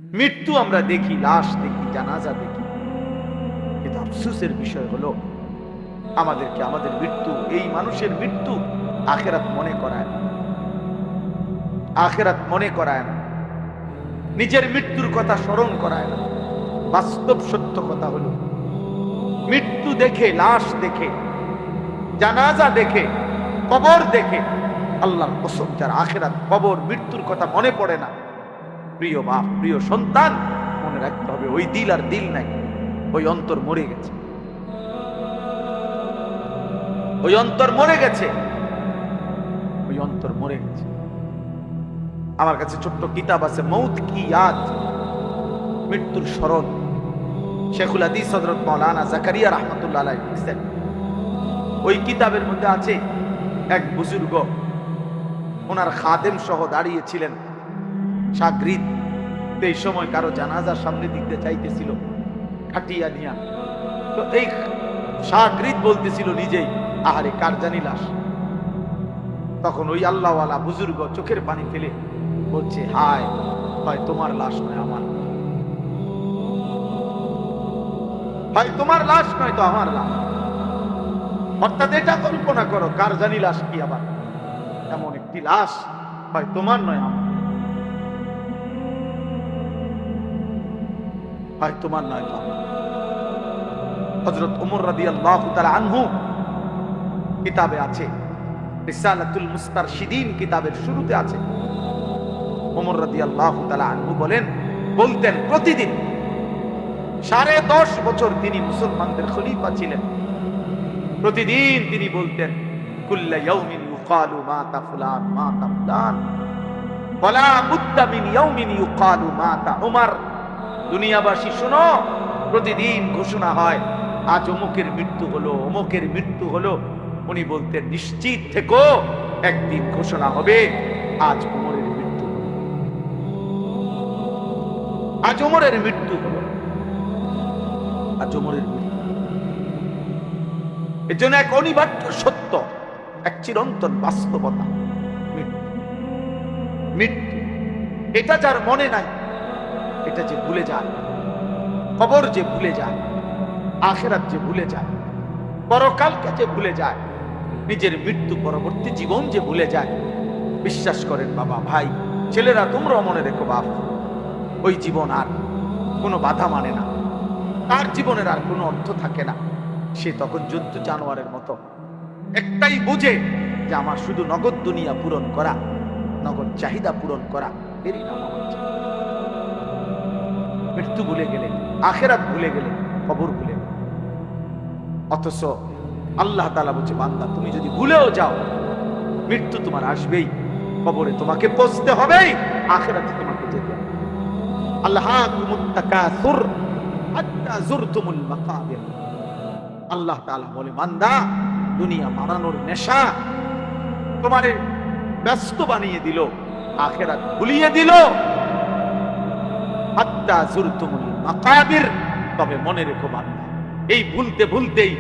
মৃত্যু আমরা দেখি, লাশ দেখি, জানাজা দেখি, কিন্তু আফসোসের বিষয় হলো আমাদেরকে আমাদের মৃত্যু, এই মানুষের মৃত্যু আখেরাত মনে করায় না। আখেরাত মনে করায় না, নিজের মৃত্যুর কথা স্মরণ করায় না। বাস্তব সত্য কথা হলো মৃত্যু দেখে, লাশ দেখে, জানাজা দেখে, কবর দেখে, আল্লাহর কসম যার আখেরাত, কবর, মৃত্যুর কথা মনে পড়ে না, প্রিয় বাপ, প্রিয় সন্তান, মনে রাখতে হবে ওই দিল আর দিল নাই, ওই অন্তর মরে গেছে, ওই অন্তর মরে গেছে, ওই অন্তর মরে গেছে। আমার কাছে ছোট্ট কিতাব আছে, মৌত কি ইয়াদ, মৃত্যুর স্মরণ। শেখুল হাদিস হযরত মাওলানা জাকারিয়া রাহমাতুল্লাহ আলাইহি লিখেছেন। ওই কিতাবের মধ্যে আছে এক বুজুর্গ, ওনার খাদেম সহ দাঁড়িয়েছিলেন, শাগরিদ। এই সময় কারো জানাজার সামনে দিতে চাইতেছিল খাটিয়া নিয়া, তো এই শাগরিদ বলতেছিল নিজেই, আহারে কার জানি লাশ। তখন ওই আল্লাহওয়ালা বুজুর্গ চোখের পানি ফেলে বলছে, হায়, হয় তোমার লাশ নয় আমার, হয় তোমার লাশ নয় তো আমার লাশ। অর্থাৎ এটা কল্পনা করো, কার জানি লাশ কি আবার, এমন একটি লাশ হয় তোমার নয় আমার, হয় তোমার নয় তো আমার। হযরত ওমর রাদিয়াল্লাহু তাআলা আনহু কিতাবে আছে, রিসালাতুল মুস্তারশিদিন কিতাবের শুরুতে আছে, ওমর রাদিয়াল্লাহু তাআলা আনহু বলতেন প্রতিদিন 10.5 বছর তিনি মুসলমানদের খলিফা ছিলেন, প্রতিদিন তিনি বলতেন, কুল্লা ইয়াউমিন ইউকালু মাতা ফুলান মাতা ফুলান ওয়ালা বুদ্দা মিন ইয়াউমিন ইউকালু মাতা উমর। দুনিয়াবাসী শোনো, প্রতিদিন ঘোষণা হয় আজ অমুকের মৃত্যু হলো, অমুকের মৃত্যু হলো। উনি বলতেন, নিশ্চিত থেকো, একদিন ঘোষণা হবে আজ ওমরের মৃত্যু হলো, আজ ওমরের মৃত্যু হলো, আজ ওমরের মৃত্যু। এর জন্য এক অনিবার্য সত্য, এক চিরন্তন বাস্তবতা, মৃত্যু। মৃত্যু এটা যার মনে নাই, এটা যে ভুলে যায়, কবর যে ভুলে যায়, আখিরাত যে ভুলে যায়, পরকালকে যে ভুলে যায়, নিজের মৃত্যু পরবর্তী জীবন যে ভুলে যায়, বিশ্বাস করেন বাবা, ভাই, ছেলেরা, তোমরাও মনে রেখো বাপ, ওই জীবন আর কোনো বাধা মানে না, তার জীবনের আর কোনো অর্থ থাকে না। সে তখন জন্তু জানোয়ারের মতো একটাই বুঝে যে আমার শুধু নগদ দুনিয়া পূরণ করা, নগদ চাহিদা পূরণ করা, এরই নাম আমার জীবন। মৃত্যু ভুলে গেলে, আখিরাত ভুলে গেলে, কবর ভুলে গেলে। অথচ আল্লাহ তাআলা বলছে, বান্দা তুমি যদি ভুলেও যাও, মৃত্যু তোমার আসবেই, কবরে তোমাকে পৌঁছতে হবেই, আখিরাতে তোমাকে যেতে হবে। আল্লাহাকুমুত তাকাসুর হাত্তা যুরতুমুল মাকাবির। আল্লাহ তাআলা বলে, বান্দা, দুনিয়া মারানোর নেশা তোমারে ব্যস্ত বানিয়ে দিল, আখিরাত ভুলিয়ে দিল। হাত্তা যুরতুমুল মাকাবির। তবে মনে রেখো বান্দা, এই ভুলতে ভুলতেই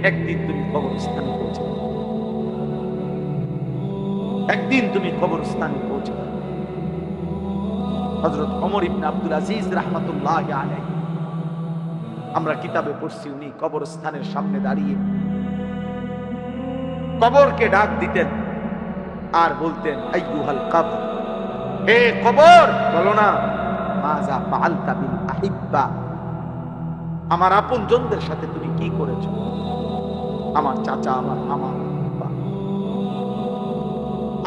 একদিন তুমি কবরস্থানে পৌঁছে যাবে, একদিন তুমি কবরস্থানে পৌঁছে যাবে। হযরত ওমর ইবনে আব্দুল আজিজ রাহমাতুল্লাহি আলাইহি, আমরা কিতাবে পড়ছি, উনি কবরস্থানের সামনে দাঁড়িয়ে কবরকে ডাক দিতেন আর বলতেন, আইয়ুহাল কবর, হে কবর, বলো না, মাযা ফাআলতা বিল আহিব্বা, আমার আপনজনদের সাথে তুমি কি করেছো? আমার চাচা, আমার মামা,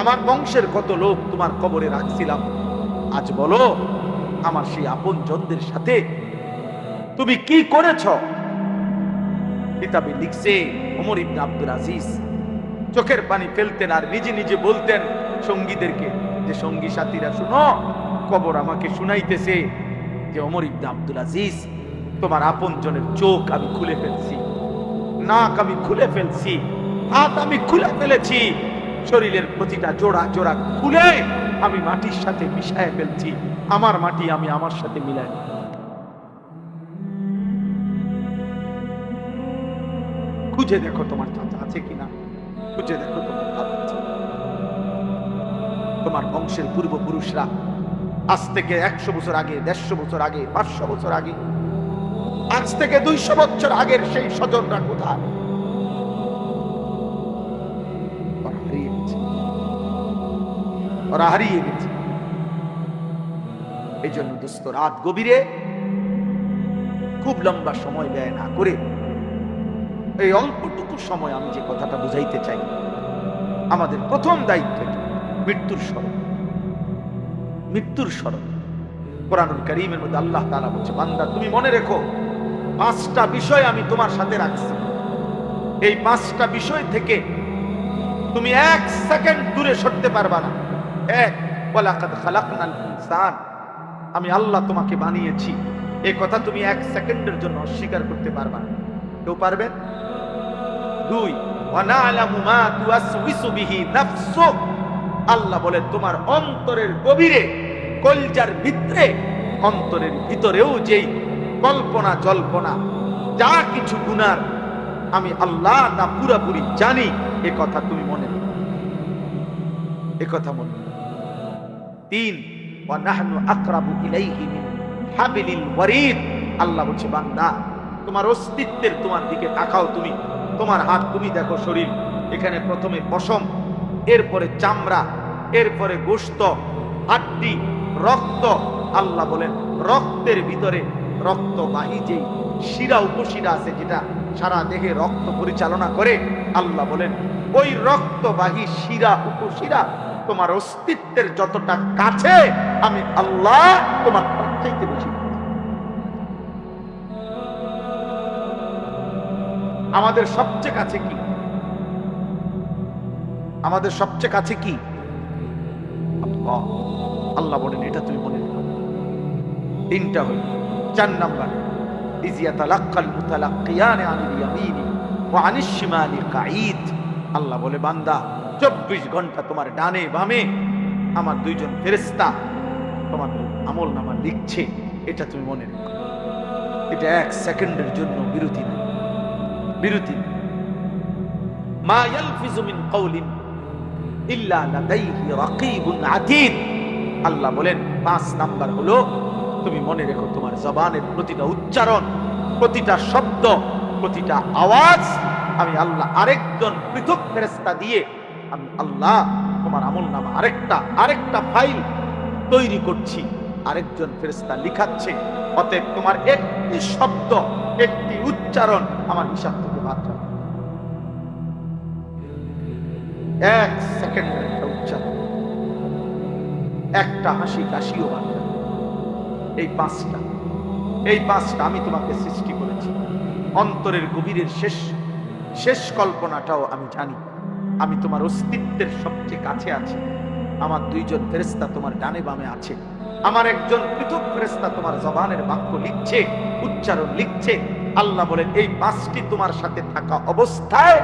আমার বংশের কত লোক তোমার কবরে রাখছিলাম, আজ বলো আমার সেই আপনজনদের সাথে তুমি কি করেছো? কিতাবে লিখছে, ওমর ইবনে আব্দুল আজিজ চোখের পানি ফেলতেন আর নিজে নিজে বলতেন সঙ্গীদেরকে, যে সঙ্গী সাথীরা শুনো, কবর আমাকে শুনাইতেছে যে ওমর ইবনে আব্দুল আজিজ, তোমার আপনজনের চোখ আমি খুলে ফেলছি, নাক আমি খুলে ফেলছি, হাত আমি খুলে ফেলেছি, শরীরের প্রতিটা জোড়া জোড়া খুলে আমি মাটির সাথে মিশায় ফেলছি, আমার মাটি আমি আমার সাথে মিলাই। খুঁজে দেখো তোমার চাচা আছে কিনা, খুঁজে দেখো তোমার দাদা আছে, তোমার বংশের পূর্বপুরুষরা আজ থেকে 100 বছর আগে, 150 বছর আগে, 500 বছর আগে, আজ থেকে 200 বছর আগের সেই স্বজনরা কোথায়? ওরা হারিয়ে গেছে। এই জন্য দোস্ত, রাত গভীরে খুব লম্বা সময় ব্যয় না করে এই অল্পটুকু সময় আমি যে কথাটা বুঝাইতে চাই, আমাদের প্রথম দায়িত্ব মৃত্যুর স্মরণ। মৃত্যুর স্মরণ কোরআনুল কারীমের মধ্যে আল্লাহ তাআলা বলছে, বান্দা তুমি মনে রেখো 5টা বিষয় আমি তোমার সাথে রাখছি। এই 5টা বিষয় থেকে তুমি 1 সেকেন্ড দূরে সরতে পারবা না। এক, ওয়ালাকাদ খালাকনাল ইনসান, আমি আল্লাহ তোমাকে বানিয়েছি, এই কথা তুমি 1 সেকেন্ডের জন্য অস্বীকার করতে পারবা না। কেউ পারবেন? 2, ওয়া না'লামু মা তুওয়াসওয়িসু বিহি নাফসুক, আল্লাহ বলে তোমার অন্তরের গভীরে, কলজার ভিতরে, অন্তরের ভিতরেও যেই কল্পনা জল্পনা যা কিছু গুনার, আমি আল্লাহ তা পুরোপুরি জানি। এ কথা তুমি মনে রাখো, এ কথা মনে রাখো। 3, ওয়া নাহনু আকরাবু ইলাইহি মিন হাবিলিল ওয়ারিদ, আল্লাহ বলছে বান্দা তোমার অস্তিত্বের, তোমার দিকে তাকাও, তুমি তোমার হাত, তুমি দেখো শরীর, এখানে প্রথমে পশম, এরপরে চামড়া, এরপরে গোশত, হাড্ডি, রক্ত। আল্লাহ বলেন রক্তের ভিতরে রক্তবাহী যেই শিরা উপশিরা আছে, যেটা সারা দেহে রক্ত পরিচালনা করে, আল্লাহ বলেন ওই রক্তবাহী শিরা উপশিরা তোমার অস্তিত্বের যতটা কাছে, আমি আল্লাহ তোমার তার চাইতে বেশি। আমাদের সবচেয়ে কাছে কি? আমাদের সবচেয়ে কাছে কি? আল্লাহ। আল্লাহ বলেন এটা তুমি মনে রাখো। 3টা হইল। 4 নাম্বার, ইজিয়াতালাক্কাল মুতালাক্কিয়ান আনিল ইয়ামিনি ওয়া আনিশ শিমালি কাঈদ, আল্লাহ বলে বান্দা 24 ঘন্টা তোমার ডানে বামে আমার 2 জন ফেরেশতা তোমার আমলনামা লিখছে, এটা তুমি মনে রাখো। এটা 1 সেকেন্ডের জন্য বিরতি নেই, বিরতি। মা ইয়ালফিজু মিন কাওলিন ইল্লা লাদাইহি রাকীবুন আতীদ, আল্লাহ বলেন 5 নাম্বার হলো তুমি মনে রেখো তোমার জবানের প্রতিটা উচ্চারণ, প্রতিটা শব্দ, প্রতিটা আওয়াজ আমি আল্লাহ আরেকজন পৃথক ফেরেশতা দিয়ে, আমি আল্লাহ তোমার আমলনামা আরেকটা ফাইল তৈরি করছি, আরেকজন ফেরেশতা লিখাচ্ছে। অতএব তোমার একটি শব্দ, একটি উচ্চারণ আমার হিসাব থেকে বাদ যাবে। 1 সেকেন্ডের একটা উচ্চারণ, একটা হাসি কাশিও বাদ যাবে। এই 5টা আমি তোমাকে সৃষ্টি করেছি। অন্তরের গভীরের শেষ কল্পনাটাও আমি জানি। আমি তোমার অস্তিত্বের সবচেয়ে কাছে আছি। আমার 2 জন ফেরেশতা তোমার ডানে বামে আছে। আমার একজন পৃথক ফেরেশতা তোমার জবানের বাক্য লিখছে, উচ্চারণ লিখছে। আল্লাহ বলেন এই 5টি তোমার সাথে থাকা অবস্থায়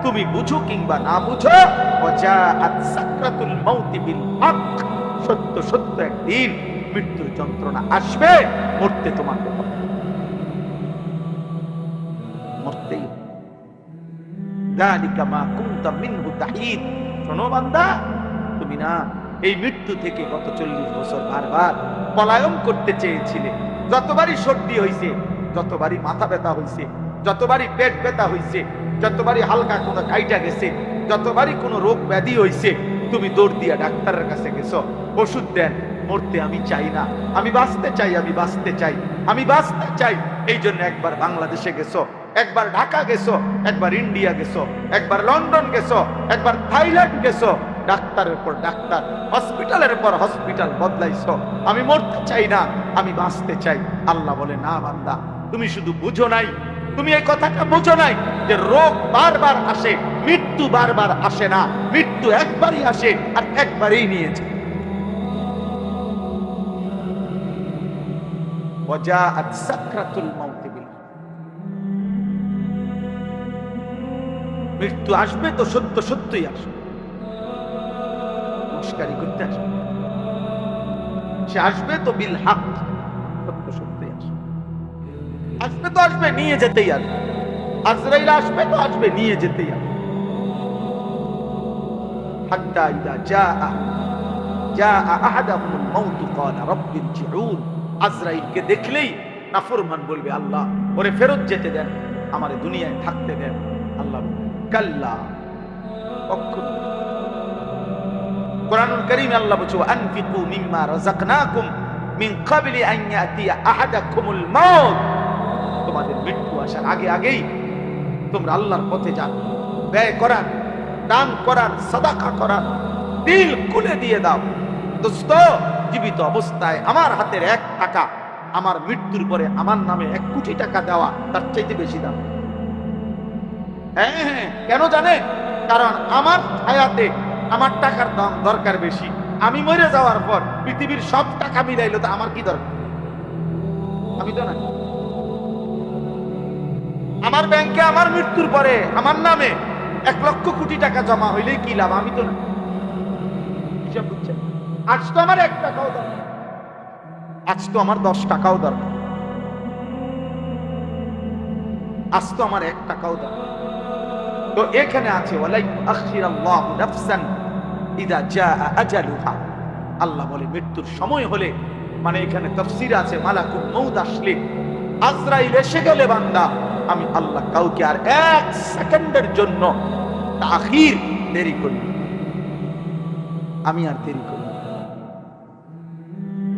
তুমি বুঝো কিংবা না বুঝো, ওয়াজাআত সাকরাতুল মাউতি বিল হক, সত্য সত্য একদিন মৃত্যুর যন্ত্রণা আসবে, মরতে তোমাকে হবে, মরতেই। যালিকা মা কুনতা মিনহু তাহিদ, শোনো বান্দা, তুমি না এই মৃত্যু থেকে গত 40 বছর বারবার পলায়ন করতে চেয়েছিলে। যতবারই সর্দি হইছে, যতবারই মাথা ব্যথা হইছে, যতবারই পেট ব্যথা হইছে, যতবারই হালকা কোনো কাইটা গেছে, যতবারই কোনো রোগ ব্যাধি হইছে, তুমি দৌড় দিয়া ডাক্তারের কাছে গেছো, ওষুধ দেন। মরতে আমি চাই না, আমি বাঁচতে চাই, আমি বাঁচতে চাই, আমি বাঁচতে চাই। এই জন্য একবার বাংলাদেশে গেছো, একবার ঢাকা গেছো, একবার ইন্ডিয়া গেছো, একবার লন্ডন গেছো, একবার থাইল্যান্ড গেছো, ডাক্তারের পর ডাক্তার, হসপিটালের পর হসপিটাল বদলাইছো। আমি মরতে চাই না, আমি বাঁচতে চাই। আল্লাহ বলে না বান্দা, তুমি শুধু বুঝো নাই, তুমি এই কথাটা বুঝো নাই যে রোগ বারবার আসে, মৃত্যু বারবার আসে না। মৃত্যু একবারই আসে আর একবারই নিয়েছে। ওয়াজাআত সাকরাতুল মাউত বিল, মৃত্যু আসবে তো সত্য সত্যই আসবে, মুশকারি করতে আসবে, সে আসবে তো বিল হক, সত্য সত্যই আসবে। আসবে তো আসবে, নিয়ে যেতেই আসবে। আজরাইল আসবে তো আসবে, নিয়ে যেতেই আসবে। হাত্তা ইযা জাআ আহাদাহুমুল মাউত ক্বালা রাব্বি ইরজিউন। আজরাইলকে দেখলেই নাফরমান বলবে, আল্লাহ ওরে ফেরত যেতে দেন, আমারে দুনিয়ায় থাকতে দেন। আল্লাহ বলবে, কাল্লা, কখনো। কোরআনুল কারীমে আল্লাহ বলছে, আনফিকু মিম্মা রাযাকনাকুম মিন ক্বাবলি আন ইয়াতিয়া আহাদাকুমুল মাউত। তোমাদের মৃত্যু আসার আগে আগেই তোমরা আল্লাহর পথে যান, ব্যয় করান, দান করান, সাদাকা করান, দিল খুলে দিয়ে দাও। দোস্ত, জীবিত অবস্থায় আমার হাতের 1 টাকা, আমার মৃত্যুর পরে আমার নামে 1 কোটি টাকা দেওয়া তার চাইতে বেশি দাম। হ্যাঁ, কেন জানেন? কারণ আমার হায়াতে আমার টাকার দাম দরকার বেশি। আমি মরে যাওয়ার পর পৃথিবীর সব টাকা মিলাইলো তো আমার কি দরকার? আমি তো না। আমার ব্যাংকে আমার মৃত্যুর পরে আমার নামে 1 লক্ষ কোটি টাকা জমা হইলেই কি লাভ? আমি তো না। হিসাব বুঝছেন? আজ তো আমার 1 টাকাও দরকার, আজ তো আমার 10 টাকাও দরকার, আজ তো আমার 1 টাকাও দরকার। তো এখানে আছে ওয়ালাই আখিরাল্লাহু নাফসান ইযা জাআ আজালুহা। আল্লাহ বলে মৃত্যুর সময় হলে, মানে এখানে তাফসীর আছে মালাকুল মউত আসলে, আজরাইল এসে গেলে বান্দা, আমি আল্লাহ কাউকে আর 1 সেকেন্ডের জন্য তাখির দেরি করি, আমি আর দেরি করি।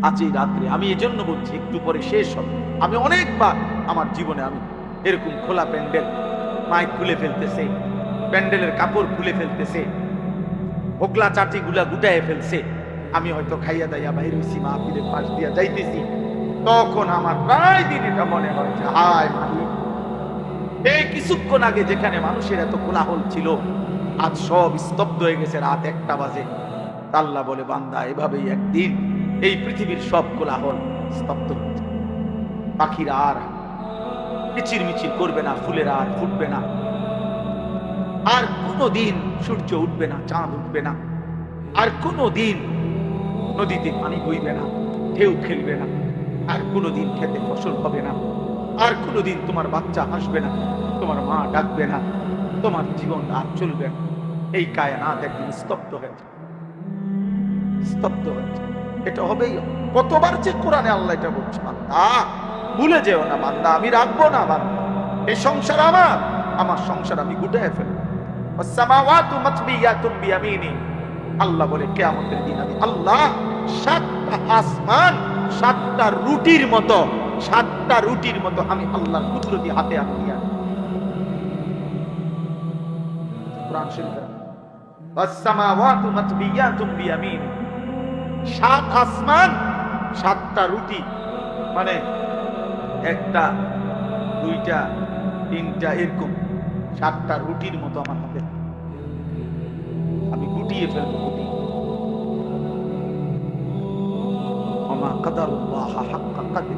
আজ এই রাত্রে আমি এজন্য বলছি একটু পরে শেষ হবে। আমি অনেকবার আমার জীবনে আমি এরকম খোলা প্যান্ডেল, মাইক খুলে ফেলতেছে, প্যান্ডেলের কাপড় খুলে ফেলতেছে, হোগলা চাটি গুলা গুটায় ফেলছে, আমি হয়তো খাইয়া দাইয়া বাইর হইছি, মাহফিলের পাশ দিয়া যাইতেছি, তখন আমার প্রায় দিন এটা মনে হয় যে হায় মালিক, এই কিছুক্ষণ আগে যেখানে মানুষের এত কোলাহল ছিল, আজ সব স্তব্ধ হয়ে গেছে, রাত 1টা বাজে। আল্লাহ বলে বান্দা, এভাবেই একদিন এই পৃথিবীর সব কোলাহল স্তব্ধ হয়ে যাবে। পাখিরা আর কিচির মিচির করবে না, ফুলেরা আর ফুটবে না, আর কোনদিন সূর্য উঠবে না, চাঁদ উঠবে না, আর কোনদিন নদীতে পানি বইবে না, ঢেউ খেলবে না, আর কোনদিন খেতে ফসল হবে না, আর কোনদিন তোমার বাচ্চা হাসবে না, তোমার মা ডাকবে না, তোমার জীবন আর চলবে না। এই কায়নাত একদিন স্তব্ধ হয়ে যাবে, স্তব্ধ হয়ে যাবে। এটা হবেই। কতবার যে কোরআনে আল্লাহ এটা বলছে, বান্দা ভুলে যেও না, বান্দা আমি রাখবো না, বান্দা এই সংসার আমার, আমার সংসার আমি গুটায় ফেলবো। ওয়াসসামাওয়াতু মাতবিয়াতুন বিয়ামিনি। আল্লাহ বলে কিয়ামতের দিন আমি আল্লাহ 7টা আসমান 7টা রুটির মতো, 7টা রুটির মতো আমি আল্লাহর কুদরতি হাতে আমি নিয়ে আসবো। কোরআন শরীফ, ওয়াসসামাওয়াতু মাতবিয়াতুন বিয়ামিনি। 7 আসমান 7টা রুটি, মানে 1টা 2টা 3টা এরকম 7টা রুটির মতো আমার হাতে, আমি গুটিয়ে ফেলবো। গুটি ওমা কাদারুল্লাহ হাক্কা কাদরি।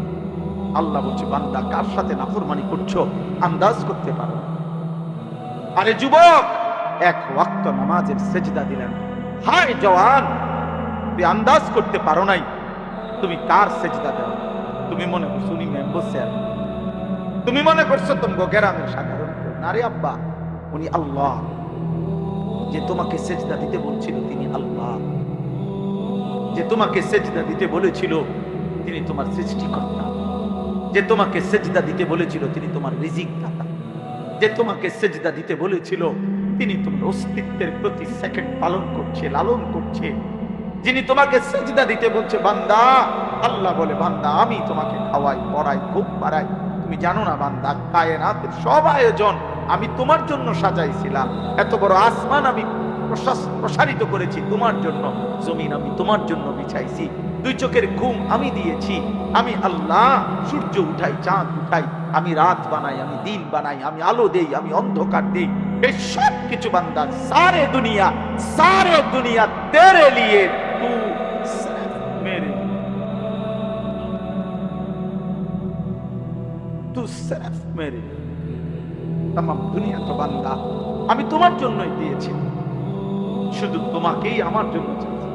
আল্লাহ বলছে বান্দা কার সাথে নাফরমানি করছো আন্দাজ করতে পারো। আরে যুবক, 1 ওয়াক্ত নামাজের সেজদা দিলেন, হায় জওয়ান, তুই আন্দাজ করতে পারো নাই তুমি কার সেজদা দাও। তুমি মনে করছো উনি মেম্বার স্যার, তুমি মনে করছো তুমি গ্রামের সাধারণ। না রে আব্বা, উনি আল্লাহ। যে তোমাকে সেজদা দিতে বলছিল তিনি আল্লাহ, যে তোমাকে সেজদা দিতে বলেছিল তিনি তোমার সৃষ্টিকর্তা, যে তোমাকে সেজদা দিতে বলেছিল তিনি তোমার রিজিক দাতা, যে তোমাকে সেজদা দিতে বলেছিল তিনি তোমার অস্তিত্বের প্রতি সেকেন্ড পালন করছে, লালন করছে। যিনি তোমাকে সেজদা দিতে বলছে বান্দা, আল্লাহ বলে বান্দা আমি তোমাকে খাওয়াই, পড়াই, ঘুম পাড়াই। তুমি জানো না বান্দা, কায়নাতের সব আয়োজন আমি তোমার জন্য সাজাইছিলাম। এত বড় আসমান আমি প্রসারিত করেছি তোমার জন্য, জমিন আমি তোমার জন্য বিছাইছি, 2 চোখের ঘুম আমি দিয়েছি। আমি আল্লাহ সূর্য উঠাই, চাঁদ উঠাই, আমি রাত বানাই, আমি দিন বানাই, আমি আলো দেই, আমি অন্ধকার দেই। এই সব কিছু বান্দা সারে দুনিয়া তেরে লিয়ে, তু সির্ফ মেরে, তু সির্ফ মেরে। तमाम দুনিয়া তো বান্দা আমি তোমার জন্যই দিয়েছি, শুধু তোমাকেই আমার জন্য চাইছি।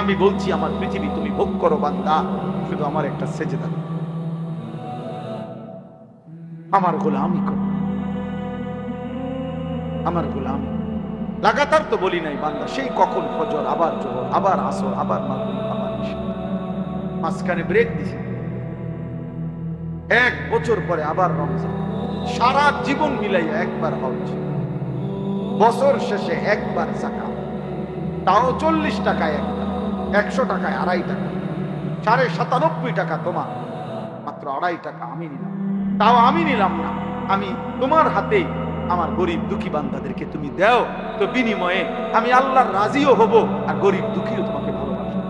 আমি বলছি আমার পৃথিবী তুমি ভোগ করো বান্দা, শুধু আমার একটা সেজদা, আমার গোলামি করো, আমার গোলামি। লাগাতার তো বলি নাই বান্দা, সেই কখন ফজর, আবার জোহর, আবার আসর, আবার মাগরিব, আবার ইশা, মাঝখানে ব্রেক দিছি। 1 বছর পরে আবার রমজান, সারা জীবন মিলাইয়া একবার হজ, বছর শেষে একবার যাকাত, তাও 40 টাকায় একটা, 100 টাকায় 2.5 টাকা, 97.5 টাকা তোমার, মাত্র 2.5 টাকা আমি নিলাম। তাও আমি নিলাম না, আমি তোমার হাতে আমার গরিব দুঃখী বান্দাদেরকে তুমি দাও, তো বিনিময়ে আমি আল্লাহর রাজিও হব, আর গরিব দুঃখীও তোমাকে ভালোবাসবো।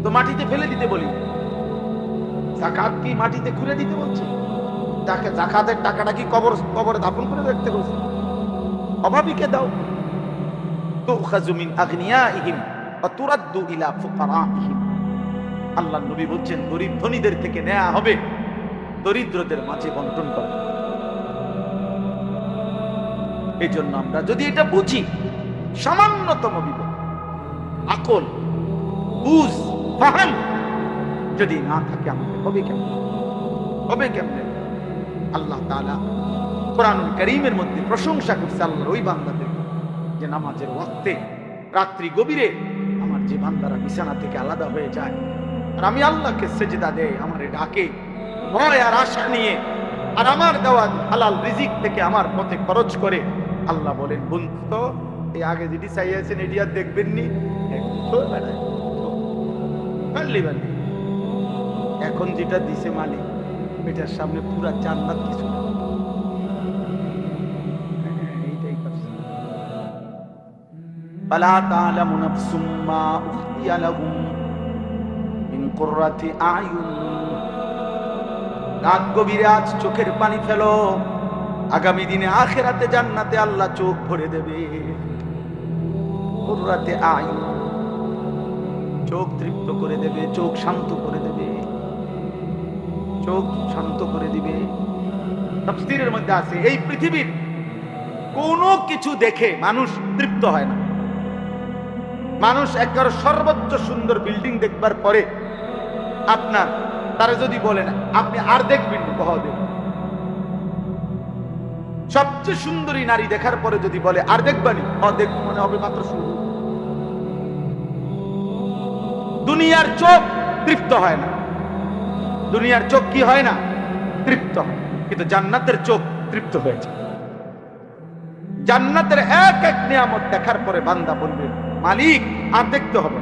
তো মাটিতে ফেলে দিতে বলি, যাকাত কি মাটিতে খুঁড়ে দিতে বলছে? যাকাতের টাকাটা কি কবরে দাফন করে রাখতে বলছে? অভাবীকে দাও। তুখাযু মিন আগনিয়াইহিম ওয়া তুরাদ্দু ইলা ফুকারাইহিম। আল্লাহর নবী বলছেন, গরিব ধনীদের থেকে নেওয়া হবে, দরিদ্রদের মাঝে বন্টন করা। এই জন্য আমরা যদি এটা বুঝি, সামান্যতম বিবেক, আকল, বুঝ, ফাহাম যদি না থাকে, আমাদের হবে কেমন? হবে কেমনে? আল্লাহ তাআলা কোরআনুল কারীমের মধ্যে প্রশংসা করছে আল্লাহর ওই বান্দাদের, যে নামাজের ওয়াক্তে রাত্রি গভীরে আমার যে বান্দারা বিছানা থেকে আলাদা হয়ে যায়, আর আমি আল্লাহকে সেজদা দেই, আমারে ডাকে ভয় আর আশা নিয়ে, আর আমার দেওয়া হালাল রিজিক থেকে আমার পথে খরচ করে, আল্লাহ বলেন, বন্ধু এই আগে যেটি চাইয়াছেন এটি আর দেখবেন নি, এখন যেটা দিছে মালিক, এটার সামনে পুরা জান্নাত কিছু না। এইটাই করছে। ফালা তা'লামু নাফসুম মা উখফিয়া লাহুম মিন কুররাতি আ'য়ুন। রাত গভীরে আজ চোখের পানি ফেলো, আগামী দিনে আখিরাতে জান্নাতে আল্লাহ চোখ ভরে দেবে। কুররাতি আ'য়ুন, চোখ তৃপ্ত করে দেবে, চোখ শান্ত করে দেবে, চোখ শান্ত করে দিবে। তাফসীরের মধ্যে আছে, এই পৃথিবীর কোনো কিছু দেখে মানুষ তৃপ্ত হয় না। মানুষ একবার সর্বোচ্চ সুন্দর বিল্ডিং দেখবার পরে আপনার তারা যদি বলে না আপনি আর দেখবেন না, কহ দেব। সবচেয়ে সুন্দরী নারী দেখার পরে যদি বলে আর দেখবানি, দেখবো, মনে হবে মাত্র শুরু। দুনিয়ার চোখ তৃপ্ত হয় না, দুনিয়ার চোখ কি হয় না? তৃপ্ত হয়। কিন্তু জান্নাতের চোখ তৃপ্ত হয়েছে। জান্নাতের এক এক নিয়ামত দেখার পরে বান্দা বলবে, মালিক আর দেখতে হবে,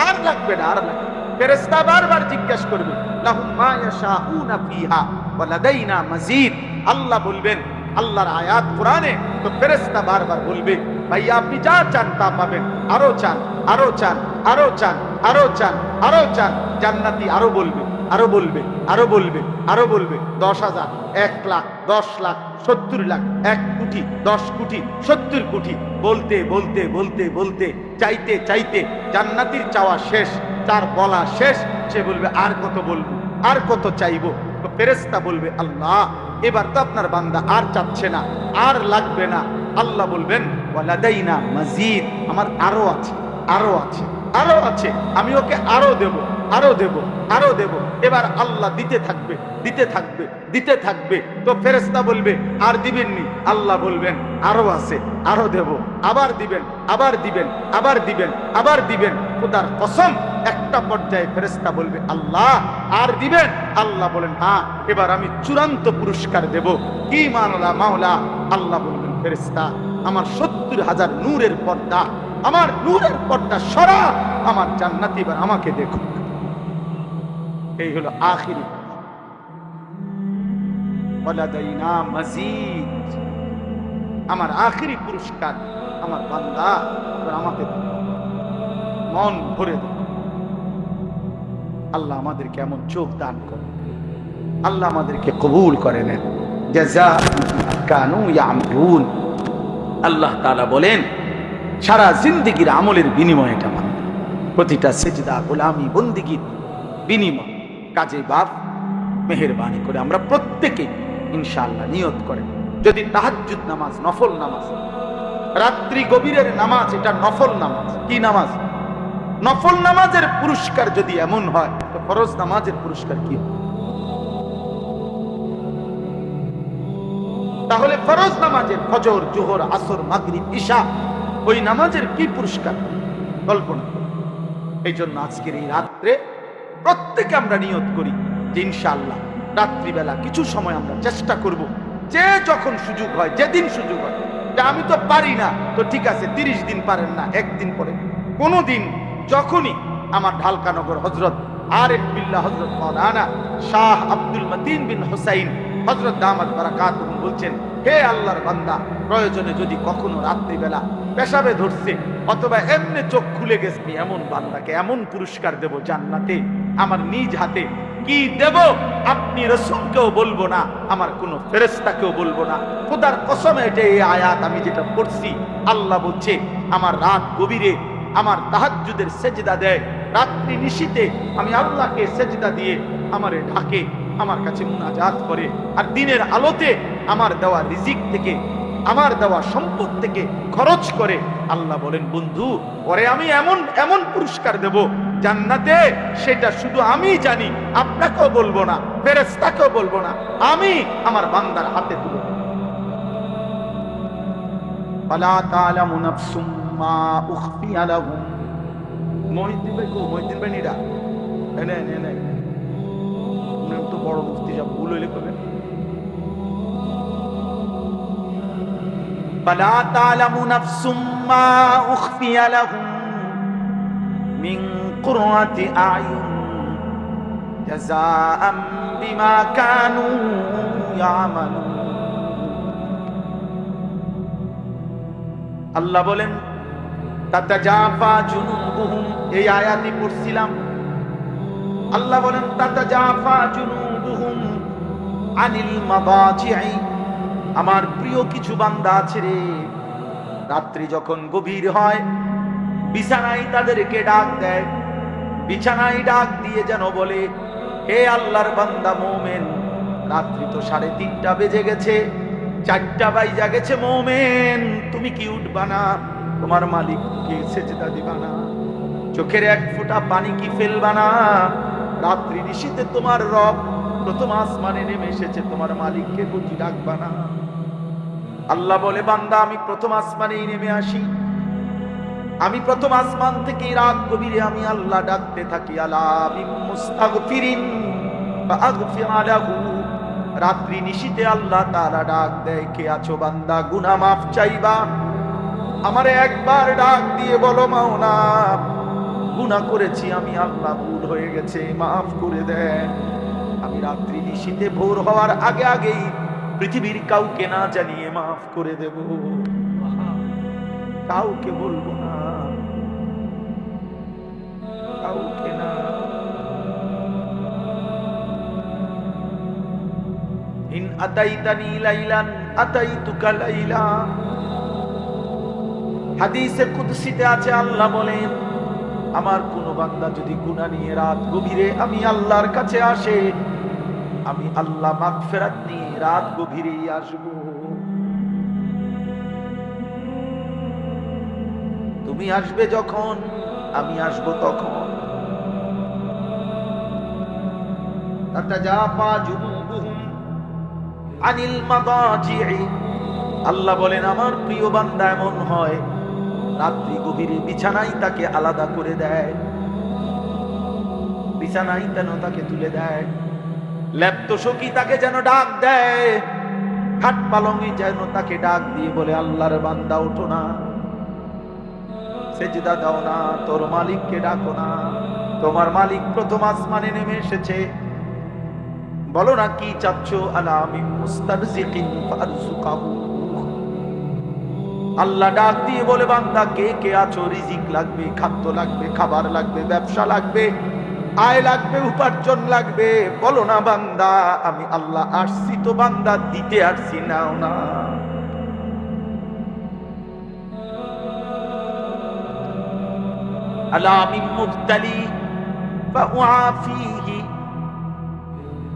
আর লাগবে না, আর লাগবে। ফেরেশতা বারবার জিজ্ঞাসা করবে, লাহুম মা ইয়াশাউনা ফিহা ওয়া লাদাইনা মাজিদ। আল্লাহ বলবেন, আল্লাহর আয়াত কোরআনে, তো ফেরেশতা বারবার বলবে, ভাইয়া আপনি যা চান তা পাবেন, আরো চান, আরো চান, আরো চান, আরো চান, আরো চান। জান্নাতি আরো বলবে, আরো বলবে, আরো বলবে, আরো বলবে। 10,000, 1 লাখ, 10 লাখ, 70 লাখ, 1 কোটি, 10 কোটি, 70 কোটি, বলতে বলতে বলতে বলতে, চাইতে চাইতে জান্নাতির চাওয়া শেষ, তার বলা শেষ। সে বলবে, আর কত বলবো, আর কত চাইবো? তো ফেরেশতা বলবে, আল্লাহ এবার তো আপনার বান্দা আর চাচ্ছে না, আর লাগবে না। আল্লাহ বলবেন, ওয়ালাদাইনা মাজিদ, আমার আরো আছে, আরো আছে, আরো আছে, আমি ওকে আরো দেব, আরো দেব, আরো দেব। এবার আল্লাহ দিতে থাকবে, দিতে থাকবে, দিতে থাকবে। তো ফেরেশতা বলবে, আর দিবেননি? আল্লাহ বলবেন, আরো আছে, আরো দেব, আবার দিবেন, আবার দিবেন, আবার দিবেন, আবার দিবেন। খোদার কসম, একটা পর্যায়ে ফেরেশতা বলবে, আল্লাহ আর দিবেন? আল্লাহ বলেন, হ্যাঁ, এবার আমি চূড়ান্ত পুরস্কার দেব। কি মাওলা? মাওলা। আল্লাহ বলবেন, ফেরেশতা আমার 70,000 নূরের পর্দা, আমার নূরের পর্দা সরা, আমার জান্নাতি এবার আমাকে দেখো। এই হলো আখিরি, ওয়ালাদাইনা মাজিদ, আমার আখিরি পুরস্কার, আমার বান্দা এবার আমাকে দেখো, মন ভরে দেব। আল্লাহ আমাদেরকে এমন চোখ দান করে, আল্লাহ আমাদেরকে কবুল করে নেন। জাযাআ কানু ইয়ামলুন। আল্লাহ তাআলা বলেন, সারা জিন্দেগীর আমলের বিনিময় এটা মানে, প্রতিটা সেজদা, গোলামি, বন্দেগীর বিনিময়। কাজে বাপ মেহেরবানি করে আমরা প্রত্যেকে ইনশাআল্লাহ নিয়ত করে, যদি তাহাজ্জুদ নামাজ, নফল নামাজ, রাত্রি গভীরের নামাজ, এটা নফল নামাজ। কি নামাজ? নফল নামাজের পুরস্কার যদি এমন হয়, তো ফরজ নামাজের পুরস্কার কি? তাহলে ফরজ নামাজের ফজর, জোহর, আসর, মাগরিব, ঈশা ওই নামাজের কি পুরস্কার কল্পনা করুন। এই জন্য আজকের এই রাত্রে প্রত্যেকে আমরা নিয়ত করি যে ইনশাআল্লাহ রাত্রিবেলা কিছু সময় আমরা চেষ্টা করব, যে যখন সুযোগ হয়, যেদিন সুযোগ হয়, যে আমি তো পারি না, তো ঠিক আছে 30 দিন পারেন না, একদিন পরে কোনো দিন যখনই আমার ঢালকানগর হযরত আরিফ বিল্লাহ হযরত মাওলানা শাহ আব্দুল মতিন বিন হুসাইন হযরত দামাত বারাকাতুহু বলছেন, হে আল্লাহর বান্দা, প্রয়োজনে যদি কখনো রাত্রিবেলা পেশাবে ধরছে অথবা এমনি চোখ খুলে গেছে, এমন বান্দাকে এমন পুরস্কার দেব জান্নাতে, আমার নিজ হাতে কি দেব আপনি রাসূলকেও বলবো না, আমার কোন ফেরেশতাকেও বলবো না। খোদার কসমে এটা এই আয়াত আমি যেটা পড়ছি, আল্লাহ বলছে আমার রাত গভীরে আমার তাহাজ্জুদের সেজদা দেয়, রাত্রি নিশীতে আমি আল্লাহকে সেজদা দিয়ে আমারে ঢাকে, আমার কাছে মুনাজাত করে, আর দিনের আলোতে আমার দেওয়া রিজিক থেকে, আমার দেওয়া সম্পদ থেকে খরচ করে। আল্লাহ বলেন, বন্ধু ওরে আমি এমন এমন পুরস্কার দেব জান্নাতে, সেটা শুধু আমি জানি, আপনাকেও বলবো না, ফেরেশতাকেও বলবো না, আমি আমার বান্দার হাতে তুলে দেব। ফালা তা'লামু নাফসুম মা উখফিয়া লাহুম। মহিউদ্দিন ভাই কো, মহিউদ্দিন ভাই নিরা এনে এনে এনে তো বড় মুফতি সাহেব ভুল হইলে কবেন। ফালা তা'লামু নাফসুম মা উখফিয়া লাহুম মিন কুররাতি আ'য়ুন জাযাআম বিমা কানু ইয়ামালুন। আল্লাহ বলেন তাতাজাফা জুনুবুহুম, এই আয়াতই পড়ছিলাম। আল্লাহ বলেন তাতাজাফা জুনুবুহুম আনিল মাদাজি'i, আমার প্রিয় কিছু বান্দা আছে রে, রাত্রি যখন গভীর হয় বিছানায় তাদেরকে ডাক দেয়, বিছানায় ডাক দিয়ে যেন বলে, হে আল্লাহর বান্দা মোমেন, রাত্রি তো 3:30 বেজে গেছে, 4টা বাইজা গেছে, মোমেন তুমি কি উঠবা না, তোমার মালিককে সেজদা দিবা না, চোখের এক ফোঁটা পানি কি ফেলবা না, রাত্রি নিশীতে তোমার রব প্রথম আসমানে নেমে এসেছে, তোমার মালিককে বুঝি ডাকবা না। আল্লাহ বলে, বান্দা আমি প্রথম আসমানেই নেমে আসি, আমি প্রথম আসমান থেকে রাত গভীরে আমি আল্লাহ ডাকতে থাকি, আলা মিন মুস্তাগফিরিন ফাগফির লাহু, রাত্রি নিশীতে আল্লাহ তাআলা ডাক দেয়, কে আছো বান্দা গুনাহ মাফ চাইবা, আমারে একবার ডাক দিয়ে বলো মাওলা গুনাহ করেছি আমি আল্লাহ, ভুল হয়ে গেছে, মাফ করে দেন। আমি রাত্রি নিশীতে ভোর হওয়ার আগে আগেই পৃথিবীর কাউকে না জানিয়ে মাফ করে দেব, কাউকে বলবো না, কাউকে না। ইন আতাইতানি লাইলান আতাইতুকা লাইলা, হাদিসে কুদসিতে আছে, আল্লাহ বলেন আমার কোন বান্দা যদি গুনাহ নিয়ে রাত গভীরে আমি আল্লাহর কাছে আসে, আমি আল্লাহ মাগফিরাত নিয়ে রাত গভীরেই আসব। তুমি আসবে যখন, আমি আসব তখন। তাতাজাফা জুনুবুহুম আনিল মাদাজি'i, আল্লাহ বলেন আমার প্রিয় বান্দা এমন হয় রাত্রি গভীরে বিছানায় তাকে আলাদা করে দেয়, বিছানায় যেন তাকে তুলে দেয়, লেপ্ত সখী তাকে যেন ডাক দেয়, খাট পালঙে যেন তাকে ডাক দিয়ে বলে, আল্লাহর বান্দা ওঠো না, সেজদা দাও না, তোর মালিককে ডাকো না, তোমার মালিক প্রথম আসমানে নেমে এসেছে, বলো না কি চাচ্ছ, আলা মিন মুস্তারজিকিন ফারজুকাহু। আল্লাহ ডাক দিয়ে বলে, বান্দা কে কে আছো, রিজিক লাগবে, খাদ্য লাগবে, খাবার লাগবে, ব্যবসা লাগবে, আয় লাগবে, উপার্জন লাগবে, বলো না বান্দা আমি আল্লাহ আসছি তো বান্দা দিতে আসছি, নাও না। আলা মিন মুবতালি ফাউআফিহি,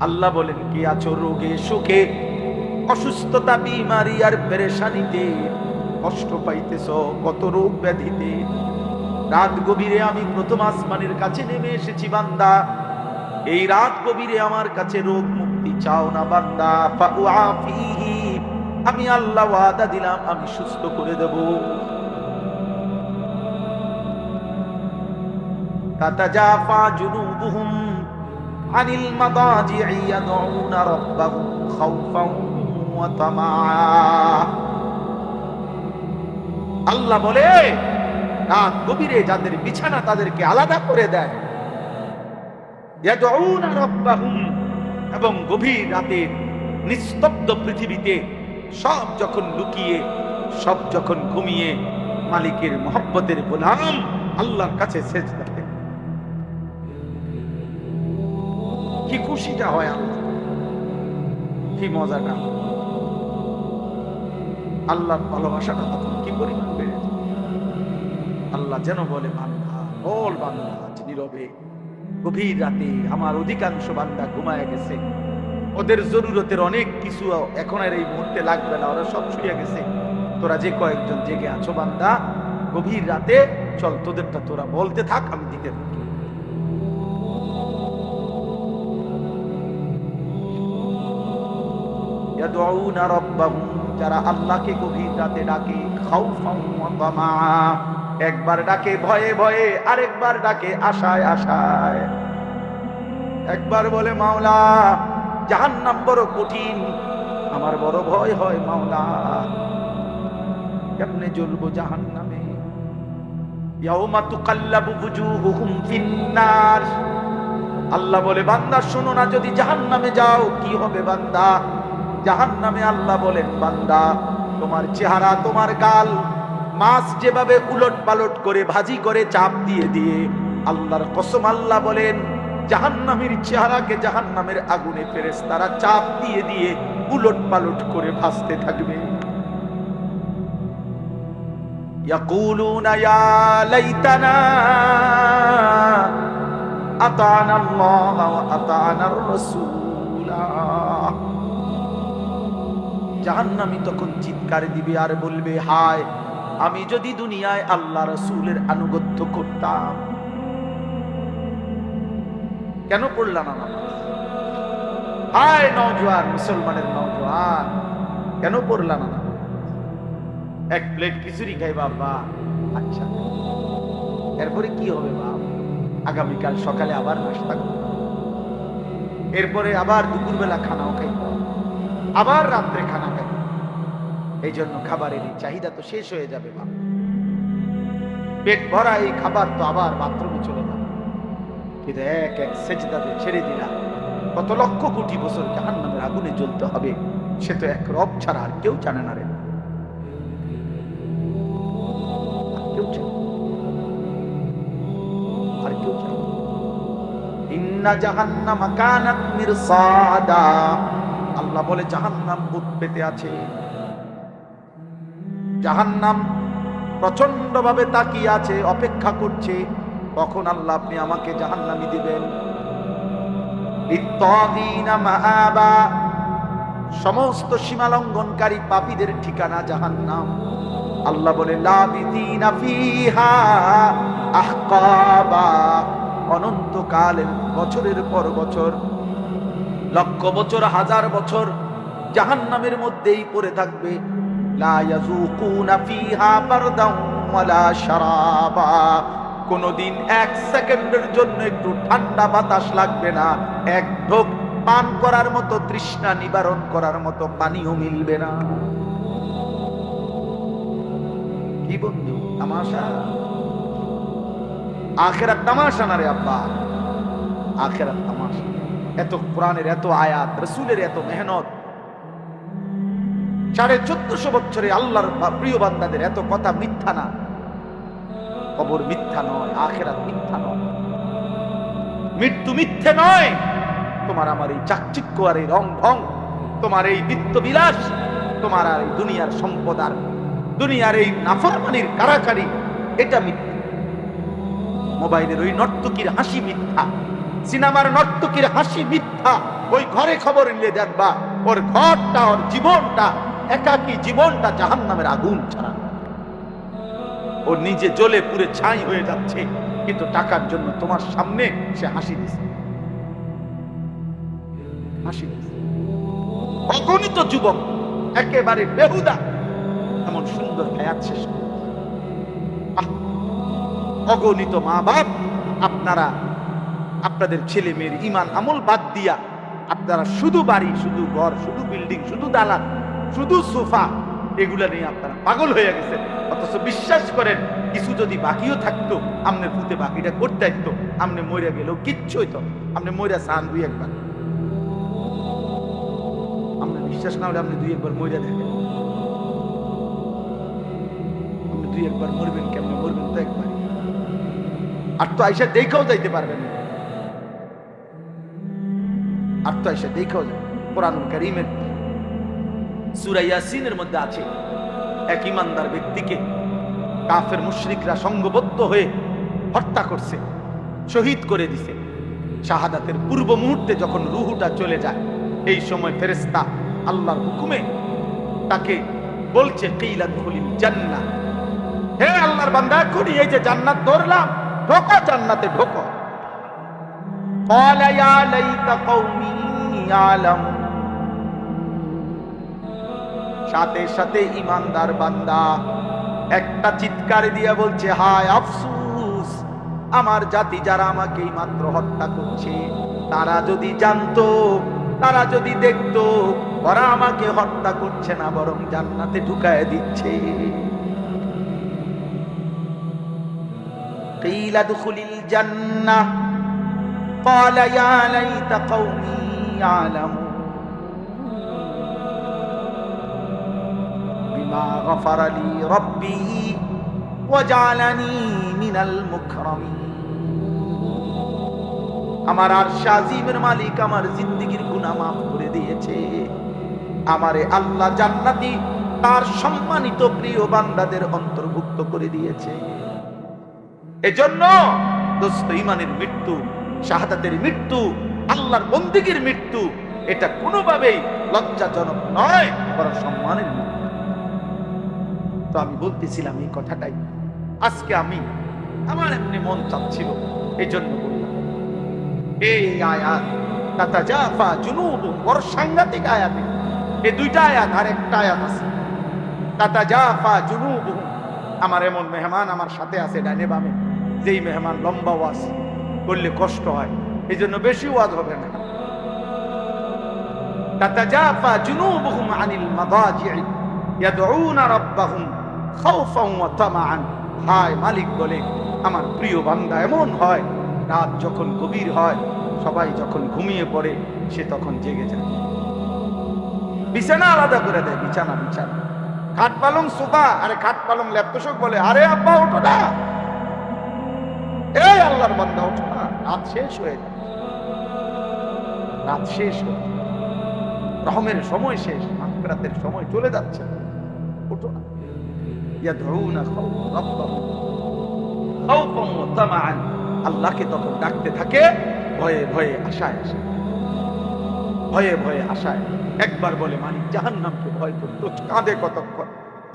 আল্লাহ বলেন কি আছো রোগে সুখে, অসুস্থতা, বিমারি আর পেরেশানিতে কষ্ট পাইতেছ, কত রোগ ব্যাধিতে, রাত গভীরে আমি প্রথম আসমানের কাছে নেমে এসেছি বান্দা, এই রাত গভীরে আমার কাছে রোগ মুক্তি চাও না বান্দা, ফাউআফিহি আমি আল্লাহ ওয়াদা দিলাম আমি সুস্থ করে দেব। তাতাজাফা জুনুবুহুম আনিল মাদাজি'i ইয়াদউনা রাব্বাহুম খাউফান ওয়া তামাআ। আল্লাহ বলে রাত গভীরে যাদের বিছানা তাদেরকে আলাদা করে দেয়, ইয়াদউনা রাব্বাহুম, এবং গভীর রাতে নিস্তব্ধ পৃথিবীতে সব যখন লুকিয়ে, সব যখন ঘুমিয়ে মালিকের মহব্বতের গোলাম আল্লাহর কাছে সেজদা দেয়, কি খুশিটা হয় আল্লাহ, কি মজাটা, আল্লাহর ভালোবাসাটা তখন কি পরিমাণ বেড়ে যায়। আল্লাহ যেন বলে বান্দা, বল বান্দা, নীরবে গভীর রাতে আমার অধিকাংশ বান্দা ঘুমায় গেছে, ওদের জরুরতের অনেক কিছু এখন আর এই মুহূর্তে লাগবে না, ওরা সব শুয়ে গেছে, তোরা যে কয়েকজন জেগে আছো বান্দা গভীর রাতে চল তোদেরটা তোরা বলতে থাক, আমি দিতে থাকি। ইয়াদউনা রাব্বাহুম, যারা আল্লাহকে গভীর রাতে ডাকে, খাউফান ওয়া তামাআ, একবার ডাকে ভয়ে ভয়ে, আরেকবার ডাকে আশায় আশায়। একবার বলে মাওলা জাহান্নাম বড় কঠিন, আমার বড় ভয় হয় মাওলা, কেমনে জ্বলবো জাহান্নামে। ইয়াউমা তুকাল্লাবু বুজুহুহুম ফিন্নার, আল্লাহ বলে বান্দা শোনো না, যদি জাহান্নামে যাও কি হবে বান্দা। জাহান্নামে আল্লাহ বলেন বান্দা তোমার চেহারা, তোমার গাল মাছ যেভাবে উলট পালট করে ভাজি করে চাপ দিয়ে দিয়ে, আল্লাহর কসম আল্লাহ বলেন জাহান্নামের চেহারাকে জাহান্নামের আগুনে ফেরেশতারা চাপ দিয়ে দিয়ে উলট পালট করে ভাজতে থাকবে। ইয়াকুলুনা ইয়া লাইতানা আতানা আল্লাহ ওয়া আতানার রাসূলা, জাহান্নামী তখন চিৎকার দিবে আর বলবে হায় আমি যদি দুনিয়ায় আল্লাহ রাসূলের আনুগত্য করতাম। কেন পড়লাম না নামাজ? হায় নওজোয়ান, মুসলমানের নওজোয়ান, কেন পড়লাম না নামাজ? এক প্লেট খিচুড়ি খাই বাবা, আচ্ছা এরপরে কি হবে বাপ? আগামীকাল সকালে আবার নাস্তা করব, এরপরে আবার দুপুরবেলা খানাও খাই, আবার রাত্রে খানা খাই। এই জন্য খাবারের চাহিদা তো শেষ হয়ে যাবে বাপ, পেট ভরা এই খাবার তো আবার বাথরুমে চলে যাবে। কিন্তু এক এক সেজদাতে ছেড়ে দিলাম, কত লক্ষ কোটি বছর জাহান্নামের আগুনে জ্বলতে হবে সে তো এক রব ছাড়া আর কেউ জানে না রে, কেউ জানে, আর কেউ জানে। ইন্না জাহান্নামা কানাত মিরসাদা, আল্লাহ বলে জাহান্নাম বুক পেতে আছে, জাহান্নাম প্রচন্ড ভাবে তাকিয়ে আছে, অপেক্ষা করছে কখন আল্লাহ আপনি আমাকে জাহান্নামী দিবেন। লিত্তাগিনা মাআবা, সমস্ত সীমালঙ্ঘনকারী পাপীদের ঠিকানা জাহান্নাম। আল্লাহ বলে লাবিদিনা ফিহা আহকাবা, অনন্তকালের বছরের পর বছর, লক্ষ বছর হাজার বছর জাহান্নামের মধ্যেই পড়ে থাকবে। লা ইয়াযুকুনা ফিহা বারদান ওয়ালা শারাবা, কোনদিন এক সেকেন্ডের জন্য একটু ঠান্ডা বাতাস লাগবে না, এক ঢোক পান করার মতো, তৃষ্ণা নিবারণ করার মতো পানিও মিলবে না। কি বন্ধু তামাশা, আখিরাত তামাশা না রে আব্বা, আখিরাত তামাশা। এত কোরআনের এত আয়াত, রাসূলের এত মেহনত, 1450 বছরে আল্লাহর প্রিয় বান্দাদের এত কথা মিথ্যা না। কবর মিথ্যা নয়, আখিরাত মিথ্যা নয়, মৃত্যু মিথ্যে নয়। তোমার আমার এই চাকচিক্য আর এই রং ঢং, তোমার এই বিত্ত বিলাস, তোমার আর এই দুনিয়ার সম্পদ আর দুনিয়ার এই নাফরমানির কারাকারি, এটা মিথ্যা। মোবাইলের ওই নর্তকীর হাসি মিথ্যা, সিনেমার নর্তকীর হাসি মিথ্যা। ওই ঘরে খবর নিলে দেখবা ওর ঘরটা, ওর জীবনটা, একাকী জীবনটা জাহান্নামের আগুন ছাড়া। ও নিজে জ্বলে পুড়ে ছাই হয়ে যাচ্ছে, কিন্তু টাকার জন্য তোমার সামনে সে হাসি দিচ্ছে, হাসি দিচ্ছে। অগণিত যুবক একেবারে বেহুদা এমন সুন্দর হায়াত শেষ করে। অগণিত মা বাপ আপনারা আপনাদের ছেলে মেয়ের ইমান আমল বাদ দিয়া আপনারা শুধু বাড়ি, শুধু ঘর, শুধু বিল্ডিং, শুধু দালান, শুধু সোফা, এগুলা নিয়ে আপনারা পাগল হয়ে গেছেন। অথচ বিশ্বাস করেন কিছু যদি বাকিও থাকতো আমনে পুঁতে বাকিটা করতে আসতো, আমনে মরে গেলেও কিচ্ছু হইতো। আপনি মইরা চান দুই একবার, আপনার বিশ্বাস না হলে আপনি দুই একবার মইরা দেখেন। আপনি দুই একবার মরবেন, কেমন মরবেন তো একবার, আর তো আইসা দেখাও যাইতে পারবেন না। আর তো আইসা দেখাও যায়। কোরআনুল কারীমের সূরা ইয়াসিনের মধ্যে আছে এক ইমানদার ব্যক্তিকে কাফের মুশরিকরা সংঘবদ্ধ হয়ে হত্যা করছে, শহীদ করে দিছে। শাহাদাতের পূর্ব মুহূর্তে যখন রূহটা চলে যায়, এই সময় ফেরেশতা আল্লাহর হুকুমে তাকে বলছে কিলা দুখুলিল জান্নাহ, হে আল্লাহর বান্দা, এখনই এই যে জান্নাত ধরলাম, ঢোকো জান্নাতে ঢোকো। ক্বালা ইয়া লাইতা কওমি ইয়ালামুন, সাথে সাথে ইমানদার বান্দা একটা চিৎকার দিয়ে বলছে, হায় আফসোস, আমার জাতি যারা আমাকে মাত্র হত্যা করছে, তারা যদি জানতো, তারা যদি দেখতো, ওরা আমাকে হত্যা করছে না, বরং জান্নাতে ঢুকায় দিচ্ছে। কিলা দুখুলিল জান্নাহ ক্বালা ইয়া লাইতা কওমি ইয়ালামুন বিমা গফারা লি রাব্বি ওয়া জাআলানি মিনাল মুকরামিন। আমার আরশ আজিমের মালিক আমার জিন্দেগীর গুনাহ মাফ করে দিয়েছে, আমারে আল্লাহ জান্নাতি তার সম্মানিত প্রিয় বান্দাদের অন্তর্ভুক্ত করে দিয়েছে। এজন্য দোস্ত, ঈমানের মৃত্যু, শাহাদাতের মৃত্যু, আল্লাহর বন্দেগীর মৃত্যু, এটা কোনোভাবেই লজ্জাজনক নয়, বরং সম্মানের মৃত্যু। তো আমি বলতেছিলাম এই কথাটাই, আজকে আমার এমনি মন চাচ্ছিল, এই জন্য বললাম এই আয়াত তাতাজাফা জুনুবুহুম, বড় সাংঘাতিক আয়াত। এই দুইটা আয়াত, আর একটা আয়াত আছে তাতাজাফা জুনুবুহুম। আমার এমন মেহমান আমার সাথে আছে ডানে বামে, যেই মেহমান লম্বা ওয়াজ করলে কষ্ট হয়, এই জন্য বেশি ওয়াজ হবে না। তাতাজাফা জুনুবুহুম আনিল মাদাজি'i ইয়াদউনা রাব্বাহুম খাওফান ওয়া তামাআন। হায় মালিক বলে, আমার প্রিয় বান্দা এমন হয়, রাত যখন গভীর হয়, সবাই যখন ঘুমিয়ে পড়ে, সে তখন জেগে যায়, বিছানা আলাদা করে দেয়, বিছানা বিছানা, খাট পালং সোফা, আরে খাট পালং ল্যাপটপ বলে, আরে আব্বা ওঠো না, এই আল্লাহর বান্দা ওঠো না, রাত শেষ হয়ে যায়, রাত শেষ হয়ে যায়, রহমের সময় শেষ, মাগফিরাতের সময় চলে যাচ্ছে, ওঠো না। ইয়াদউনা রাব্বাহুম খাওফান ওয়া তামাআন, আল্লাহকে তখন ডাকতে থাকে ভয়ে ভয়ে আশায় আশায়, ভয়ে ভয়ে আশায়। একবার বলে মালিক জাহান্নামকে ভয় করতো, কাঁদে কতক্ষণ,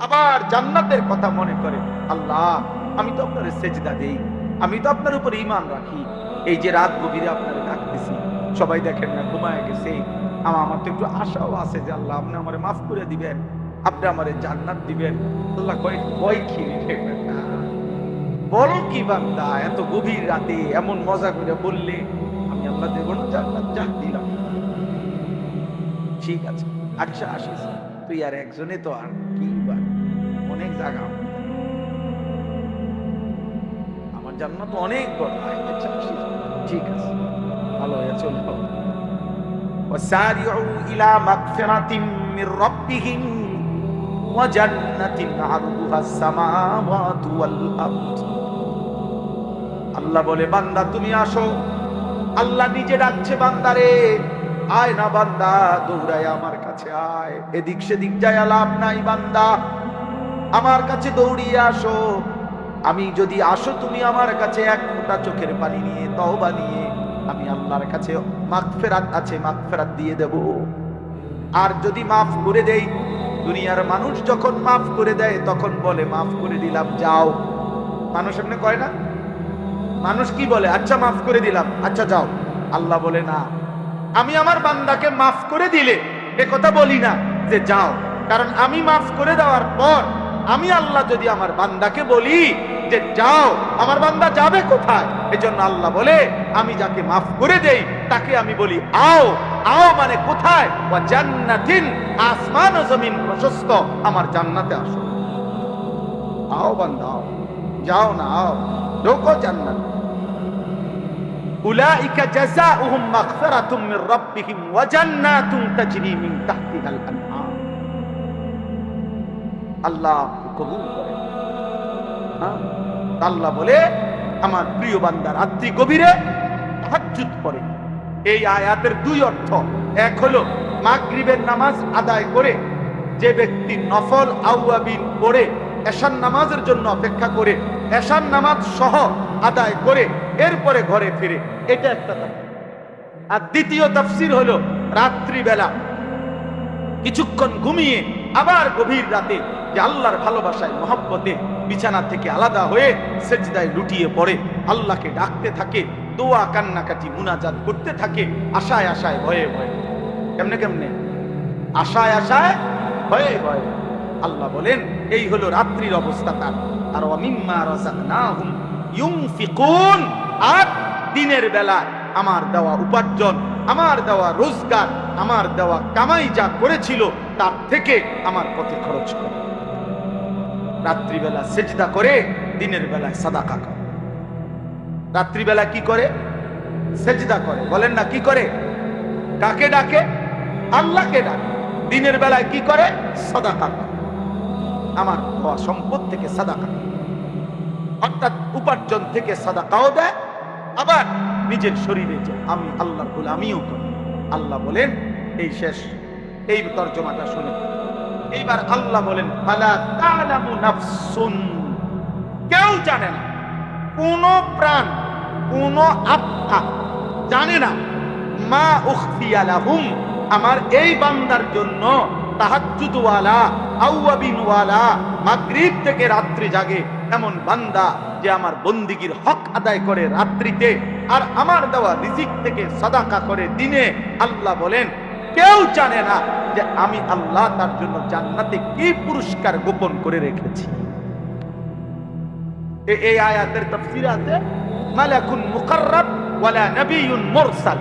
আবার জান্নাতের কথা মনে করে, আল্লাহ আমি তো আপনার সেজদা দেই, আমি তো আপনার উপর ঈমান রাখি, এই যে রাত গভীরে আপনারে ডাকতেছি, সবাই দেখেন না ঘুমায় গেছে, আমার তো একটু আশাও আছে যে আল্লাহ আপনি আমারে মাফ করে দিবেন, আপনি আমারে জান্নাত দিবেন। আল্লাহ কয় ভয় খেয়ে বলো কি বান্দা, এত গভীর রাতে এমন মজা করে বললে আমি আল্লাহ দেব না জান্নাত? যা দিলাম, ঠিক আছে, আচ্ছা আসিস তুই, আর একজনে তো আর কি অনেক জায়গা, আমার জান্নাত অনেক বড়, আচ্ছা আসিস, ঠিক আছে, ভালো হয়ে চলো। ওয়াসারিউ ইলা মাগফিরাতিম মির রাব্বিহিম ওয়া জান্নাতিন আরদুহাস সামাওয়াতু ওয়াল আরদ। আল্লাহ বলে বান্দা তুমি আসো, আল্লাহ নিজে ডাকছে বান্দারে, আয় না বান্দা, দৌড়ায় আমার কাছে আয়, এদিক সেদিক যায় লাভ নাই বান্দা, আমার কাছে দৌড়িয়ে আসো। আমি যদি আসো তুমি আমার কাছে এক ফোঁটা চোখের পানি নিয়ে, তওবা নিয়ে, আমি আল্লাহর কাছে মাগফিরাত আছে, মাগফিরাত দিয়ে দেব। আর যদি মাফ করে দেই, দুনিয়ার মানুষ যখন মাফ করে দেয় তখন বলে মাফ করে দিলাম যাও, মানুষ এমনি কয় না? মানুষ কি বলে? আচ্ছা মাফ করে দিলাম, আচ্ছা যাও। আল্লাহ বলে না, আমি আমার বান্দাকে মাফ করে দিলে এ কথা বলি না যে যাও, কারণ আমি মাফ করে দেওয়ার পর আমি আল্লাহ যদি আমার বান্দাকে বলি যে যাও, আমার বান্দা যাবে কোথায়? এজন্য আল্লাহ বলে আমি যাকে মাফ করে দেই তাকে আমি বলি আও। আও মানে কোথায়? ওয়া জান্নাতিন, আসমান ও জমিন প্রশস্ত আমার জান্নাতে আসো। আও বান্দা আও, যাও না, আও ঢোকো জান্নাত। উলাইকা জাযাউহুম মাগফিরাতুম মির রাব্বিহিম ওয়া জান্নাতুন তাজরি মিন তাহতিহাল আনহার। আল্লাহ কবুল করে। আল্লাহ বলে আমার প্রিয় বান্দা রাত্রি গভীরে তাহাজ্জুদ পড়ে। এই আয়াতের দুই অর্থ। এক হলো মাগরিবের নামাজ আদায় করে যে ব্যক্তি নফল আওয়াবিন পড়ে এশার নামাজের জন্য অপেক্ষা করে এশার নামাজ সহ আদায় করে এরপরে ঘরে ফিরে, এটা একটা তাফসীর। আর দ্বিতীয় তাফসীর হলো রাত্রিবেলা কিছুক্ষণ ঘুমিয়ে আবার গভীর রাতে যে আল্লাহর ভালোবাসায় মহব্বতে বিছানা থেকে আলাদা হয়ে সেজদায় লুটিয়ে পড়ে, আল্লাহকে ডাকতে থাকে, দোয়া কান্নাকাটি মুনাজাত করতে থাকে, আশায় আশায় ভয়ে ভয়ে। কেমনে কেমনে? আশায় আশায় ভয়ে ভয়ে। আল্লাহ বলেন এই হলো রাত্রির অবস্থা তার। আর ওয়ামিম্মা রাযাকনাহুম ইউনফিকুন, আর দিনের বেলা আমার দেওয়া উপার্জন, আমার দেওয়া রোজগার, আমার দেওয়া কামাই যা করেছিল তার থেকে আমার পথে খরচ করে। রাত্রিবেলা সেজদা করে, দিনের বেলায় সাদাকা করে। রাত্রিবেলা কি করে? সেজদা করে। বলেন না কি করে? কাকে ডাকে? আল্লাহকে ডাকে। দিনের বেলায় কি করে? সাদাকা করে। আমার সম্পদ থেকে সাদাকা, অর্থাৎ উপার্জন থেকে সাদাকাও দেয়, আবার নিজের শরীরে যে আমি আল্লাহর গোলামিও করি। আল্লাহ বলেন এই শেষ, এই তরজমাটা শুনে এইবার আল্লাহ বলেন ফালা তা'লামু নাফসুন, কেউ জানে না, কোন প্রাণ, কোন আত্মা জানে না, মা উখফিয়া লাহুম, আমার এই বান্দার জন্য তাহাজ্জুদওয়ালা, আওয়াবিনওয়ালা, মাগরিব থেকে রাত্রি জাগে এমন বান্দা যে আমার বন্দিগির হক আদায় করে রাত্রিতে, আর আমার দেওয়া রিজিক থেকে সাদাকা করে দিনে। আল্লাহ বলেন কেউ জানে না যে আমি আল্লাহ তার জন্য জান্নাতে কি পুরস্কার গোপন করে রেখেছি। এই আয়াতের তাফসীরে আছে মালাকুন মুকাররাব ওয়ালা নবিয়্যুন মুরসাল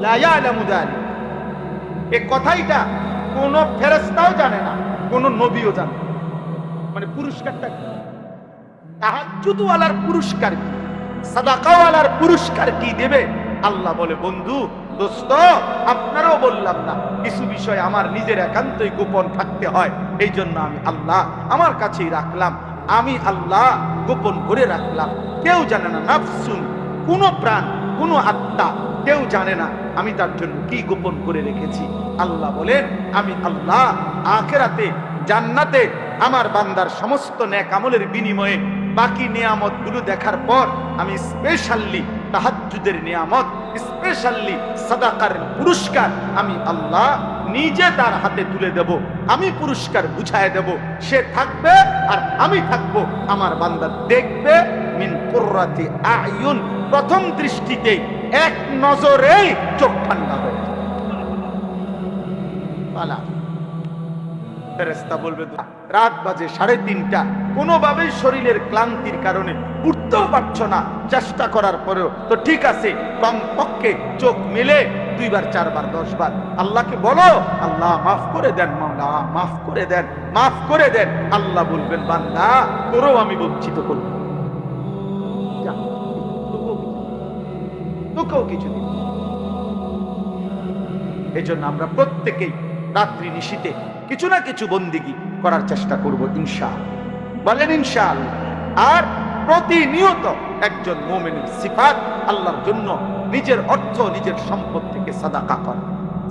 লা ইয়ালামু যালিক। এই কথাইটা কোন ফেরেশতাও জানে না, কোন নবীও জানে না। মানে পুরস্কারটা কি? তাহাজ্জুদওয়ালার পুরস্কার কি, সাদাকাওয়ালার পুরস্কার কি দেবে? আল্লাহ বলে বন্ধু, দোস্ত, আপনারও বললাম না, কিছু বিষয় আমার নিজের একান্তই গোপন থাকতে হয়, এই জন্য আমি আল্লাহ আমার কাছেই রাখলাম, আমি আল্লাহ গোপন করে রাখলাম। কেউ জানে না, নাফসুন, কোন প্রাণ, কোন আত্মা, কেউ জানে না আমি তার জন্য কি গোপন করে রেখেছি। আল্লাহ বলেন আমি আল্লাহ আখিরাতে জান্নাতে আমার বান্দার সমস্ত নেক আমলের বিনিময়ে বাকি নিয়ামত গুলো দেখার পর আমি স্পেশালি তাহাজ্জুদের নিয়ামত, স্পেশালি সাদাকার পুরস্কার আমি আল্লাহ নিজে তার হাতে তুলে দেব। আমি পুরস্কার বুঝায় দেব, সে থাকবে আর আমি থাকবো। আমার বান্দা দেখবে মিন কুররাতি আয়ুন, প্রথম দৃষ্টিতেই এক নজরেই চোখ ঠান্ডা হয়ে যাবে। ফেরেশতা বলবে রাত বাজে 3:30, কোনোভাবেই শরীরের ক্লান্তির কারণে উঠতেও পারছো না, চেষ্টা করার পরেও তো ঠিক আছে, কমপক্ষে চোখ মেলে 2 বার 4 বার 10 বার আল্লাহকে বলো, আল্লাহ মাফ করে দেন, মাওলা মাফ করে দেন, মাফ করে দেন। আল্লাহ বলবেন বান্দা তোরও আমি বঞ্চিত করব, তোকেও কিছু দিন। এই জন্য আমরা প্রত্যেকেই রাত্রি নিশীতে কিছু না কিছু বন্দিগি করার চেষ্টা করব ইনশাআল্লাহ। বলেন ইনশাআল্লাহ। আর প্রতিনিয়ত একজন মুমিনের সিফাত আল্লাহর জন্য নিজের অর্থ, নিজের সম্পদ থেকে সাদাকা করা,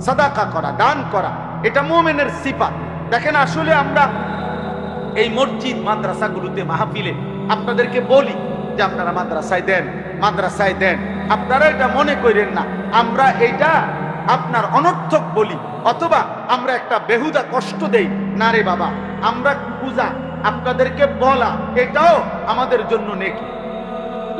সাদাকা করা, দান করা, এটা মুমিনের সিফাত। দেখেন আসলে আমরা এই মসজিদ মাদ্রাসাগুলোতে মাহফিলে আপনাদেরকে বলি যে আপনারা মাদ্রাসায় দেন, মাদ্রাসায় দেন। আপনারা এটা মনে করেন না আমরা এটা আপনার অনর্থক বলি, অথবা আমরা একটা বেহুদা কষ্ট দেই। না রে বাবা, আমরা পূজা আপনাদেরকে বলা এটাও আমাদের জন্য নেকি।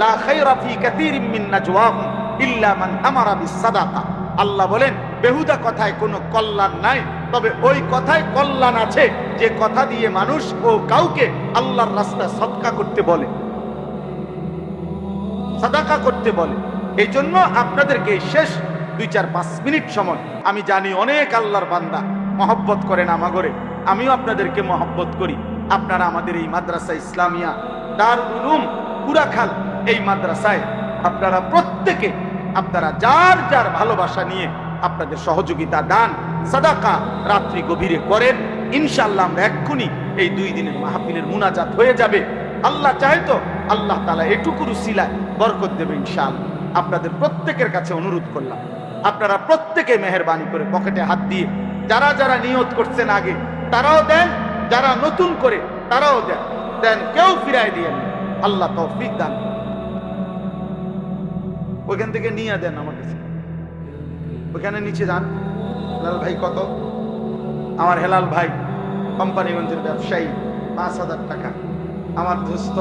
লা খায়রা ফি কাসীরিন মিন নাজওয়াহুম ইল্লা মান আমারা বিস সাদাকা। আল্লাহ বলেন বেহুদা কথায় কোনো কল্যাণ নাই, তবে ওই কথায় কল্যাণ আছে যে কথা দিয়ে মানুষ ও কাউকে আল্লাহর রাস্তায় সদকা করতে বলে, সাদাকা করতে বলে। এই জন্য আপনাদেরকে শেষ 2-4-5 মিনিট সময়, আমি জানি অনেক আল্লাহর বান্দা মহব্বত করেন আমাগরে, আমিও আপনাদেরকে মহব্বত করি। আপনারা আমাদের এই মাদ্রাসা ইসলামিয়া দারুল উলুম পুরাখাল এই মাদ্রাসায় আপনারা প্রত্যেকে আপনারা যার যার ভালোবাসা নিয়ে আপনাদের সহযোগিতা দান সাদাকা রাত্রি গভীরে করেন। ইনশাআল্লাহ আমরা এক্ষুনি এই 2 দিনের মাহফিলের মুনাজাত হয়ে যাবে। আল্লাহ চাহে তো আল্লাহ তাআলা এটুকুর উসিলায় বরকত দেবে ইনশাআল্লাহ। আপনাদের প্রত্যেকের কাছে অনুরোধ করলাম, আপনারা প্রত্যেকে মেহেরবানি করে পকেটে হাত দিয়ে যারা যারা নিয়ত করছেন আগে তারাও দেন, যারা নতুন করে তারাও দেন, দেন কেউ ফিরাই দিয়েন। আল্লাহ তৌফিক দান। ওইখান থেকে নিয়ে দেন আমার কাছে, ওখানে নিচে যান। হেলাল ভাই কত? আমার হেলাল ভাই কোম্পানিগঞ্জের ব্যবসায়ী, 5,000 টাকা। আমার দোস্ত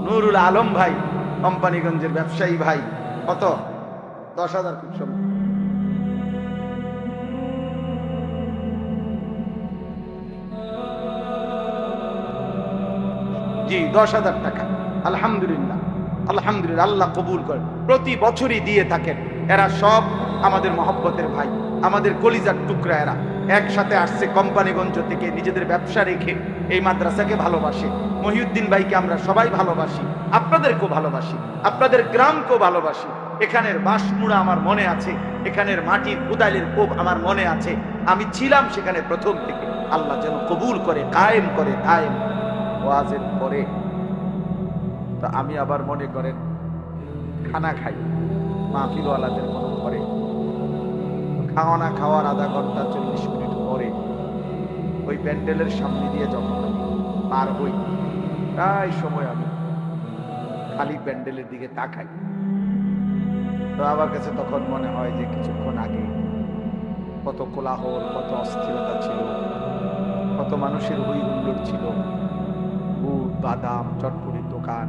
নুরুল আলম ভাই কোম্পানিগঞ্জের ব্যবসায়ী ভাই কত? 10,000। খুব সম্ভব জি 10,000 টাকা। আলহামদুলিল্লাহ, আলহামদুলিল্লাহ, আল্লাহ কবুল করে। প্রতি বছরই দিয়ে থাকেন। এরা সব আমাদের মহব্বতের ভাই, আমাদের কলিজার টুকরা। এরা একসাথে আসছে কোম্পানিগঞ্জ থেকে, নিজেদের ব্যবসা রেখে এই মাদ্রাসাকে ভালোবাসে। মহিউদ্দিন ভাইকে আমরা সবাই ভালোবাসি, আপনাদেরকেও ভালোবাসি, আপনাদের গ্রামকেও ভালোবাসি। এখানের বাঁশমুড়া আমার মনে আছে, এখানের মাটির কোদালের কোপ আমার মনে আছে। আমি ছিলাম সেখানে প্রথম থেকে। আল্লাহ যেন কবুল করে, কায়েম করে। কায়েম ওয়াজের পরে তো আমি আবার মনে করেন খানা খাই মাহফিলওয়ালাদের মনে করে, খাওয়ানা খাওয়ার আধা ঘন্টা 40 মিনিট পরে ওই প্যান্ডেলের সামনে দিয়ে যখন আমি পার হই, প্রায় সময় আমি খালি প্যান্ডেলের দিকে তাকাই। তো আমার কাছে তখন মনে হয় যে কিছুক্ষণ আগে কত কোলাহল, কত অস্থিরতা ছিল, কত মানুষের হই হুল্লোড় ছিল, বুট বাদাম চটপটির দোকান,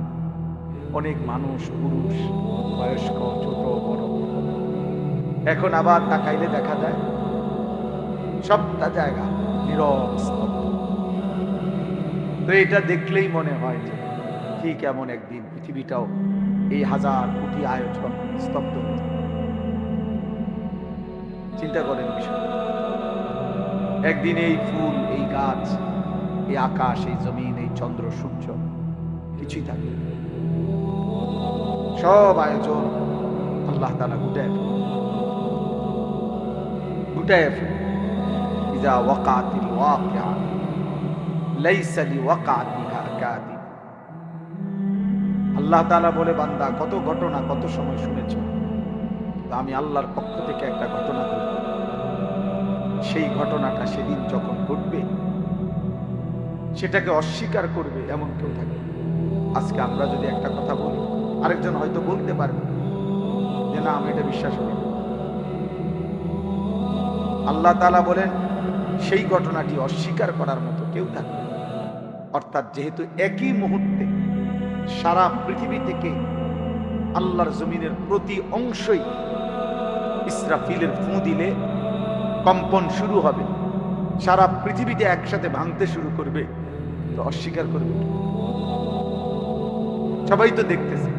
অনেক মানুষ, পুরুষ বয়স্ক ছোট বড়। এখন আবার তাকাইলে দেখা যায় সবটা জায়গা নীরব স্তব্ধ। তো এটা দেখলেই মনে হয় যে ঠিক এমন একদিন পৃথিবীটাও এই 1000 কোটি আয়োজন স্তব্ধ হয়ে যাবে। চিন্তা করেন বিষয়, একদিন এই ফুল, এই গাছ, এই আকাশ, এই জমিন, এই চন্দ্র সূর্য কিছুই থাকবে না। সব আয়োজন আল্লাহ তাআলা গুটায় ফেলে। ইযা ওয়াকাতিল ওয়াকিআ লাইসা লিওয়াকাতিহা কাযিব। আল্লাহ তাআলা বলে, বান্দা কত ঘটনা কত সময় শুনেছ, তো আমি আল্লাহর পক্ষ থেকে একটা ঘটনা বলব। সেই ঘটনাটা সেদিন যখন ঘটবে সেটাকে অস্বীকার করবে এমন কেউ থাকে। আজকে আমরা যদি একটা কথা বলি, আরেকজন হয়তো বলতে পারবে যে না আমি এটা বিশ্বাস করি। আল্লাহ তাআলা বলেন সেই ঘটনাটি অস্বীকার করার মতো কেউ থাকবে। অর্থাৎ যেহেতু একই মুহূর্তে সারা পৃথিবী থেকে আল্লাহর জমিনের প্রতি অংশই ইসরাফিলের ফু দিলে কম্পন শুরু হবে, সারা পৃথিবীতে একসাথে ভাঙতে শুরু করবে, তো অস্বীকার করবে? সবাই তো দেখতেছে।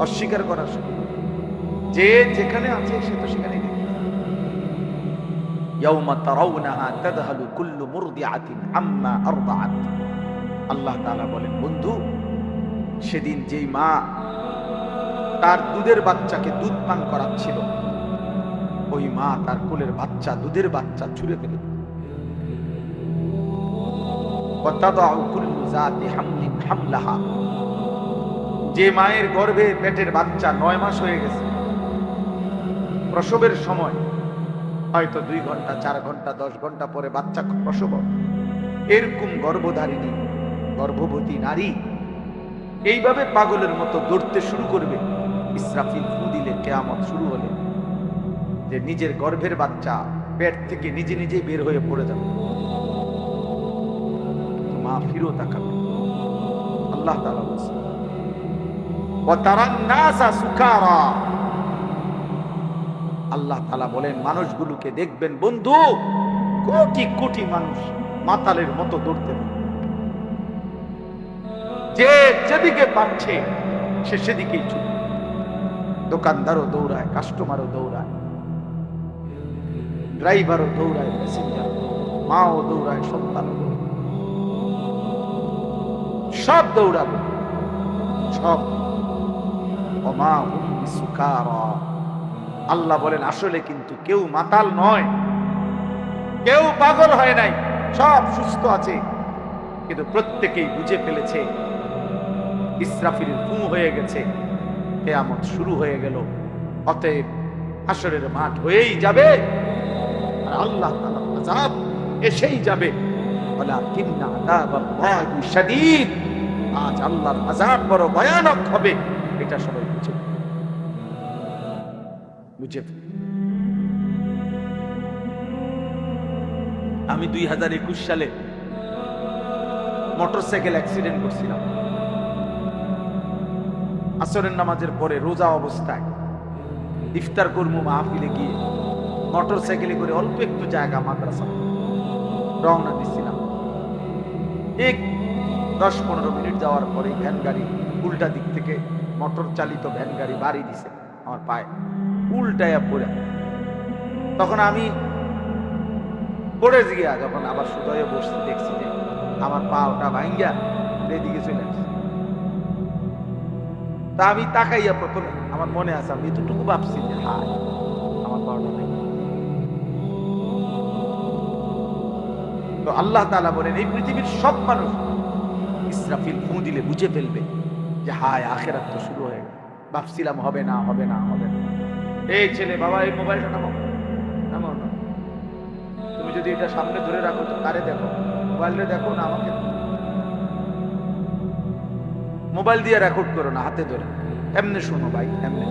অস্বীকার করার শুরু, যে যেখানে আছে সে তো সেখানেই দেখতেছে। ইয়াউমা তারাউনাহা তাযহালু কুল্লু মুরদিআতিন আম্মা আরদাআত। আল্লাহ তাআলা বলেন, বন্ধু সেদিন যেই মা তার দুধের বাচ্চাকে দুধ পান করাচ্ছিল, ওই মা তার কোলের বাচ্চা, দুধের বাচ্চা ছুঁড়ে ফেলে। ওয়াতাদাউ কুল্লু যাতি হামলিন হামলাহা। যে মায়ের গর্ভে পেটের বাচ্চা 9 মাস হয়ে গেছে, প্রসবের সময় হয়তো 2 ঘন্টা 4 ঘন্টা 10 ঘন্টা পরে বাচ্চা প্রসব, এরকম গর্ভধারিণী গর্ভবতী নারী এইভাবে পাগলের মতো দৌড়তে শুরু করবে। ইসরাফিল ফু দিলে কিয়ামত শুরু হলে যে নিজের গর্ভের বাচ্চা পেট থেকে নিজে নিজেই বের হয়ে পড়ে যাবে, মা ফিরো তাকাবে। আল্লাহ তাআলা বলেন, ওয়া তারান নাসা সুকারা। আল্লাহ তাআলা বলেন মানুষগুলোকে দেখবেন বন্ধু, কোটি কোটি মানুষ মাতালের মতো দৌড়তে থাকে। যে যেদিকে পারছে সে সেদিকেই ছুটে। দোকানদারও দৌড়ায়, কাস্টমারও দৌড়ায়, ড্রাইভারও দৌড়ায়, প্যাসেঞ্জার, মাও দৌড়ায়, সন্তানও দৌড়ায়, সব দৌড়াবে, সব। ওমা হুম বিসুকারা, আল্লাহ বলেন আসলে কিন্তু কেউ মাতাল নয়, কেউ পাগল হয় নাই, সব সুস্থ আছে, কিন্তু প্রত্যেকেই বুঝে ফেলেছে ইসরাফিল ফু হয়ে গেছে, কিয়ামত শুরু হয়ে গেল। অতএব হাসরের মাঠ হয়েই যাবে আর আল্লাহ তাআলার আযাব এসেই যাবে। ওয়ালাকিন্না আযাবাল্লাহি শাদীদ, আজ আল্লাহর আযাব বড় ভয়ানক হবে, এটা সবাই বুঝে বুঝে। আমি 2021 সালে মোটরসাইকেল অ্যাক্সিডেন্ট করছিলাম। আসরের নামাজের পরে রোজা অবস্থায় ইফতার করবো মাহফিলে গিয়ে মোটরসাইকেলে করে অল্প একটু জায়গা মাদ্রাসা রওনা দিচ্ছিলাম। এক 10-15 মিনিট যাওয়ার পরে ভ্যান গাড়ি উল্টা দিক থেকে মোটর চালিত ভ্যান গাড়ি বাড়ি দিছে আমার পায়ে, উল্টায়া পড়ে। তখন আমি পড়ে গিয়া যখন আবার সুদয়ে বসতে দেখছি যে আমার পা ওটা ভাঙ্গা এদিকে চলে আসছে। তা আমি তাকাইয়া প্রথমে আমার মনে আছে, আমি এতটুকু ভাবছি যে হায় আমার পাওয়াটা নাই। তো আল্লাহ তাআলা বলেন এই পৃথিবীর সব মানুষ ইসরাফিল ফু দিলে বুঝে ফেলবে যে হায় আখিরাত তো শুরু হয়ে গেল। ভাবছিলাম হবে না হবে না হবে না। এই ছেলে, বাবা এই মোবাইলটা নামাও, নামাও না। তুমি যদি এটা সামনে ধরে রাখো তো কারে দেখো? মোবাইলে দেখো না আমাকে? মোবাইল দিয়ে রেকর্ড করো না, হাতে ধরে এমনি শোনো ভাই, এমনি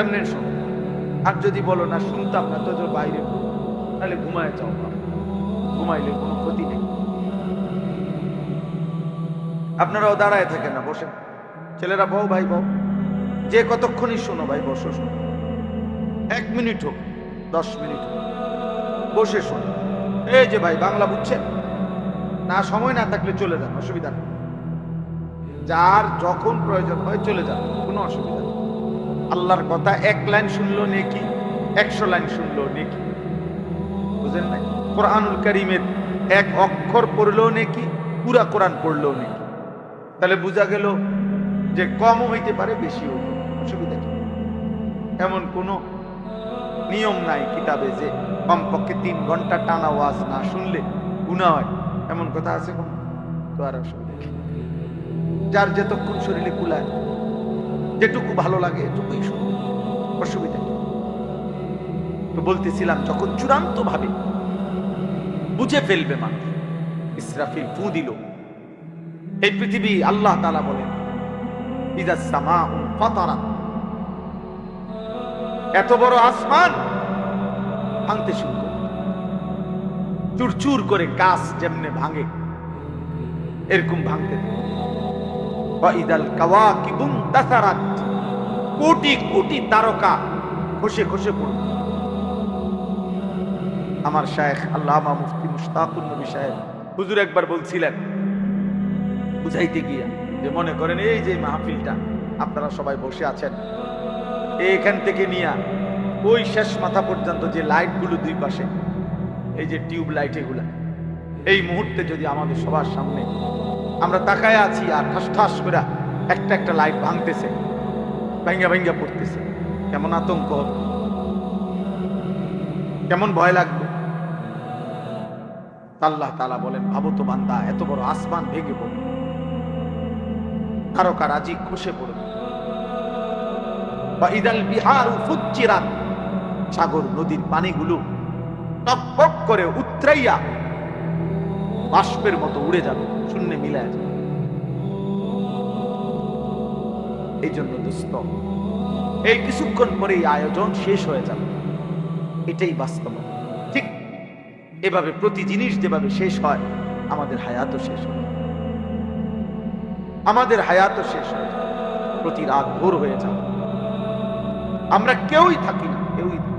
এমনি শোনো। আর যদি বলো না শুনতাম না তো বাইরে তাহলে ঘুমায় যাও, ঘুমাইলে কোনো ক্ষতি নেই। আপনারাও দাঁড়ায় থাকেন না, বসেন। ছেলেরা বউ, ভাই বউ, যে কতক্ষণই শোনো ভাই, বসো শোনো। 1 মিনিট হোক, 10 মিনিট হোক, বসে শোনো। এই যে ভাই বাংলা বুঝছেন না, সময় না থাকলে চলে যান, অসুবিধা নেই। যার যখন প্রয়োজন হয় চলে যান, কোনো অসুবিধা নেই। আল্লাহর কথা 1 লাইন শুনলো নেকি, 100 লাইন শুনলো নেকি, বুঝেন নাই? কোরআনুল কারীমের 1 অক্ষর পড়লেও নেকি, পুরা কোরআন পড়লেও নেকি। তাহলে বোঝা গেল যে কমও হইতে পারে, বেশিও হইতে পারে, অসুবিধা কি? এমন কোনো নিয়ম নাই কিতাবে যে কমপক্ষে 3 ঘন্টা টানা ওয়াজ না শুনলে গুনাহ হয়, এমন কথা আছে কোন? তো আর অসুবিধা কি? যার যতক্ষণ শরীরে কুলায়, যেটুকু ভালো লাগে এটুকুই শুনবে, অসুবিধা কি? তো বলতেছিলাম যখন চূড়ান্ত ভাবে বুঝে ফেলবে মানুষ, ইসরাফিল ফু দিল। এই পৃথিবী আল্লাহ তাআলা বলেন ইযাস সামাউ ফাতারাত, এত বড় আসমান ভাঙতে শুরু করে, চুরচুর করে গাছ যেমনে ভাঙে এরকম ভাঙতে থাকে। ওয়া ইদাল কাওয়াকিবু তাসারাত, কোটি কোটি তারকা খসে খসে পড়বে। আমার শায়েখ আল্লামা মুফতি মুশতাকুর নবী সাহেব হুজুর একবার বলছিলেন বুঝাইতে গিয়া যে মনে করেন এই যে মাহফিলটা আপনারা সবাই বসে আছেন, এইখান থেকে নিয়ে ওই শেষ মাথা পর্যন্ত যে লাইটগুলো দুই পাশে, এই যে টিউব লাইট, এগুলা এই মুহূর্তে যদি আমাদের সবার সামনে আমরা তাকায় আছি আর ঠাস ঠাস করে একটা একটা লাইট ভাঙতেছে, ভাঙ্গা ভাঙ্গা পড়তেছে, কেমন আতঙ্ক হবে, কেমন ভয় লাগবে। আল্লাহ তাআলা বলেন ভাবো তো বান্দা, এত বড় আসমান ভেঙে পড়বে, তারকা রাজি খসে পড়বে। বা ইদাল বিহারু ফুজ্জিরাত, সাগর নদীর পানিগুলো টকবক করে উতরাইয়া বাষ্পের মতো উড়ে যাবে, শূন্যে মিলায় যাবে। এই জন্য দোস্ত, এই কিছুক্ষণ পরেই আয়োজন শেষ হয়ে যাবে, এটাই বাস্তব। ঠিক এভাবে প্রতি জিনিস যেভাবে শেষ হয়, আমাদের হায়াতও শেষ হয়, আমাদের হায়াতও শেষ হয়, প্রতি রাত ভোর হয়ে যাবে, আমরা কেউই থাকি না। কেউই না।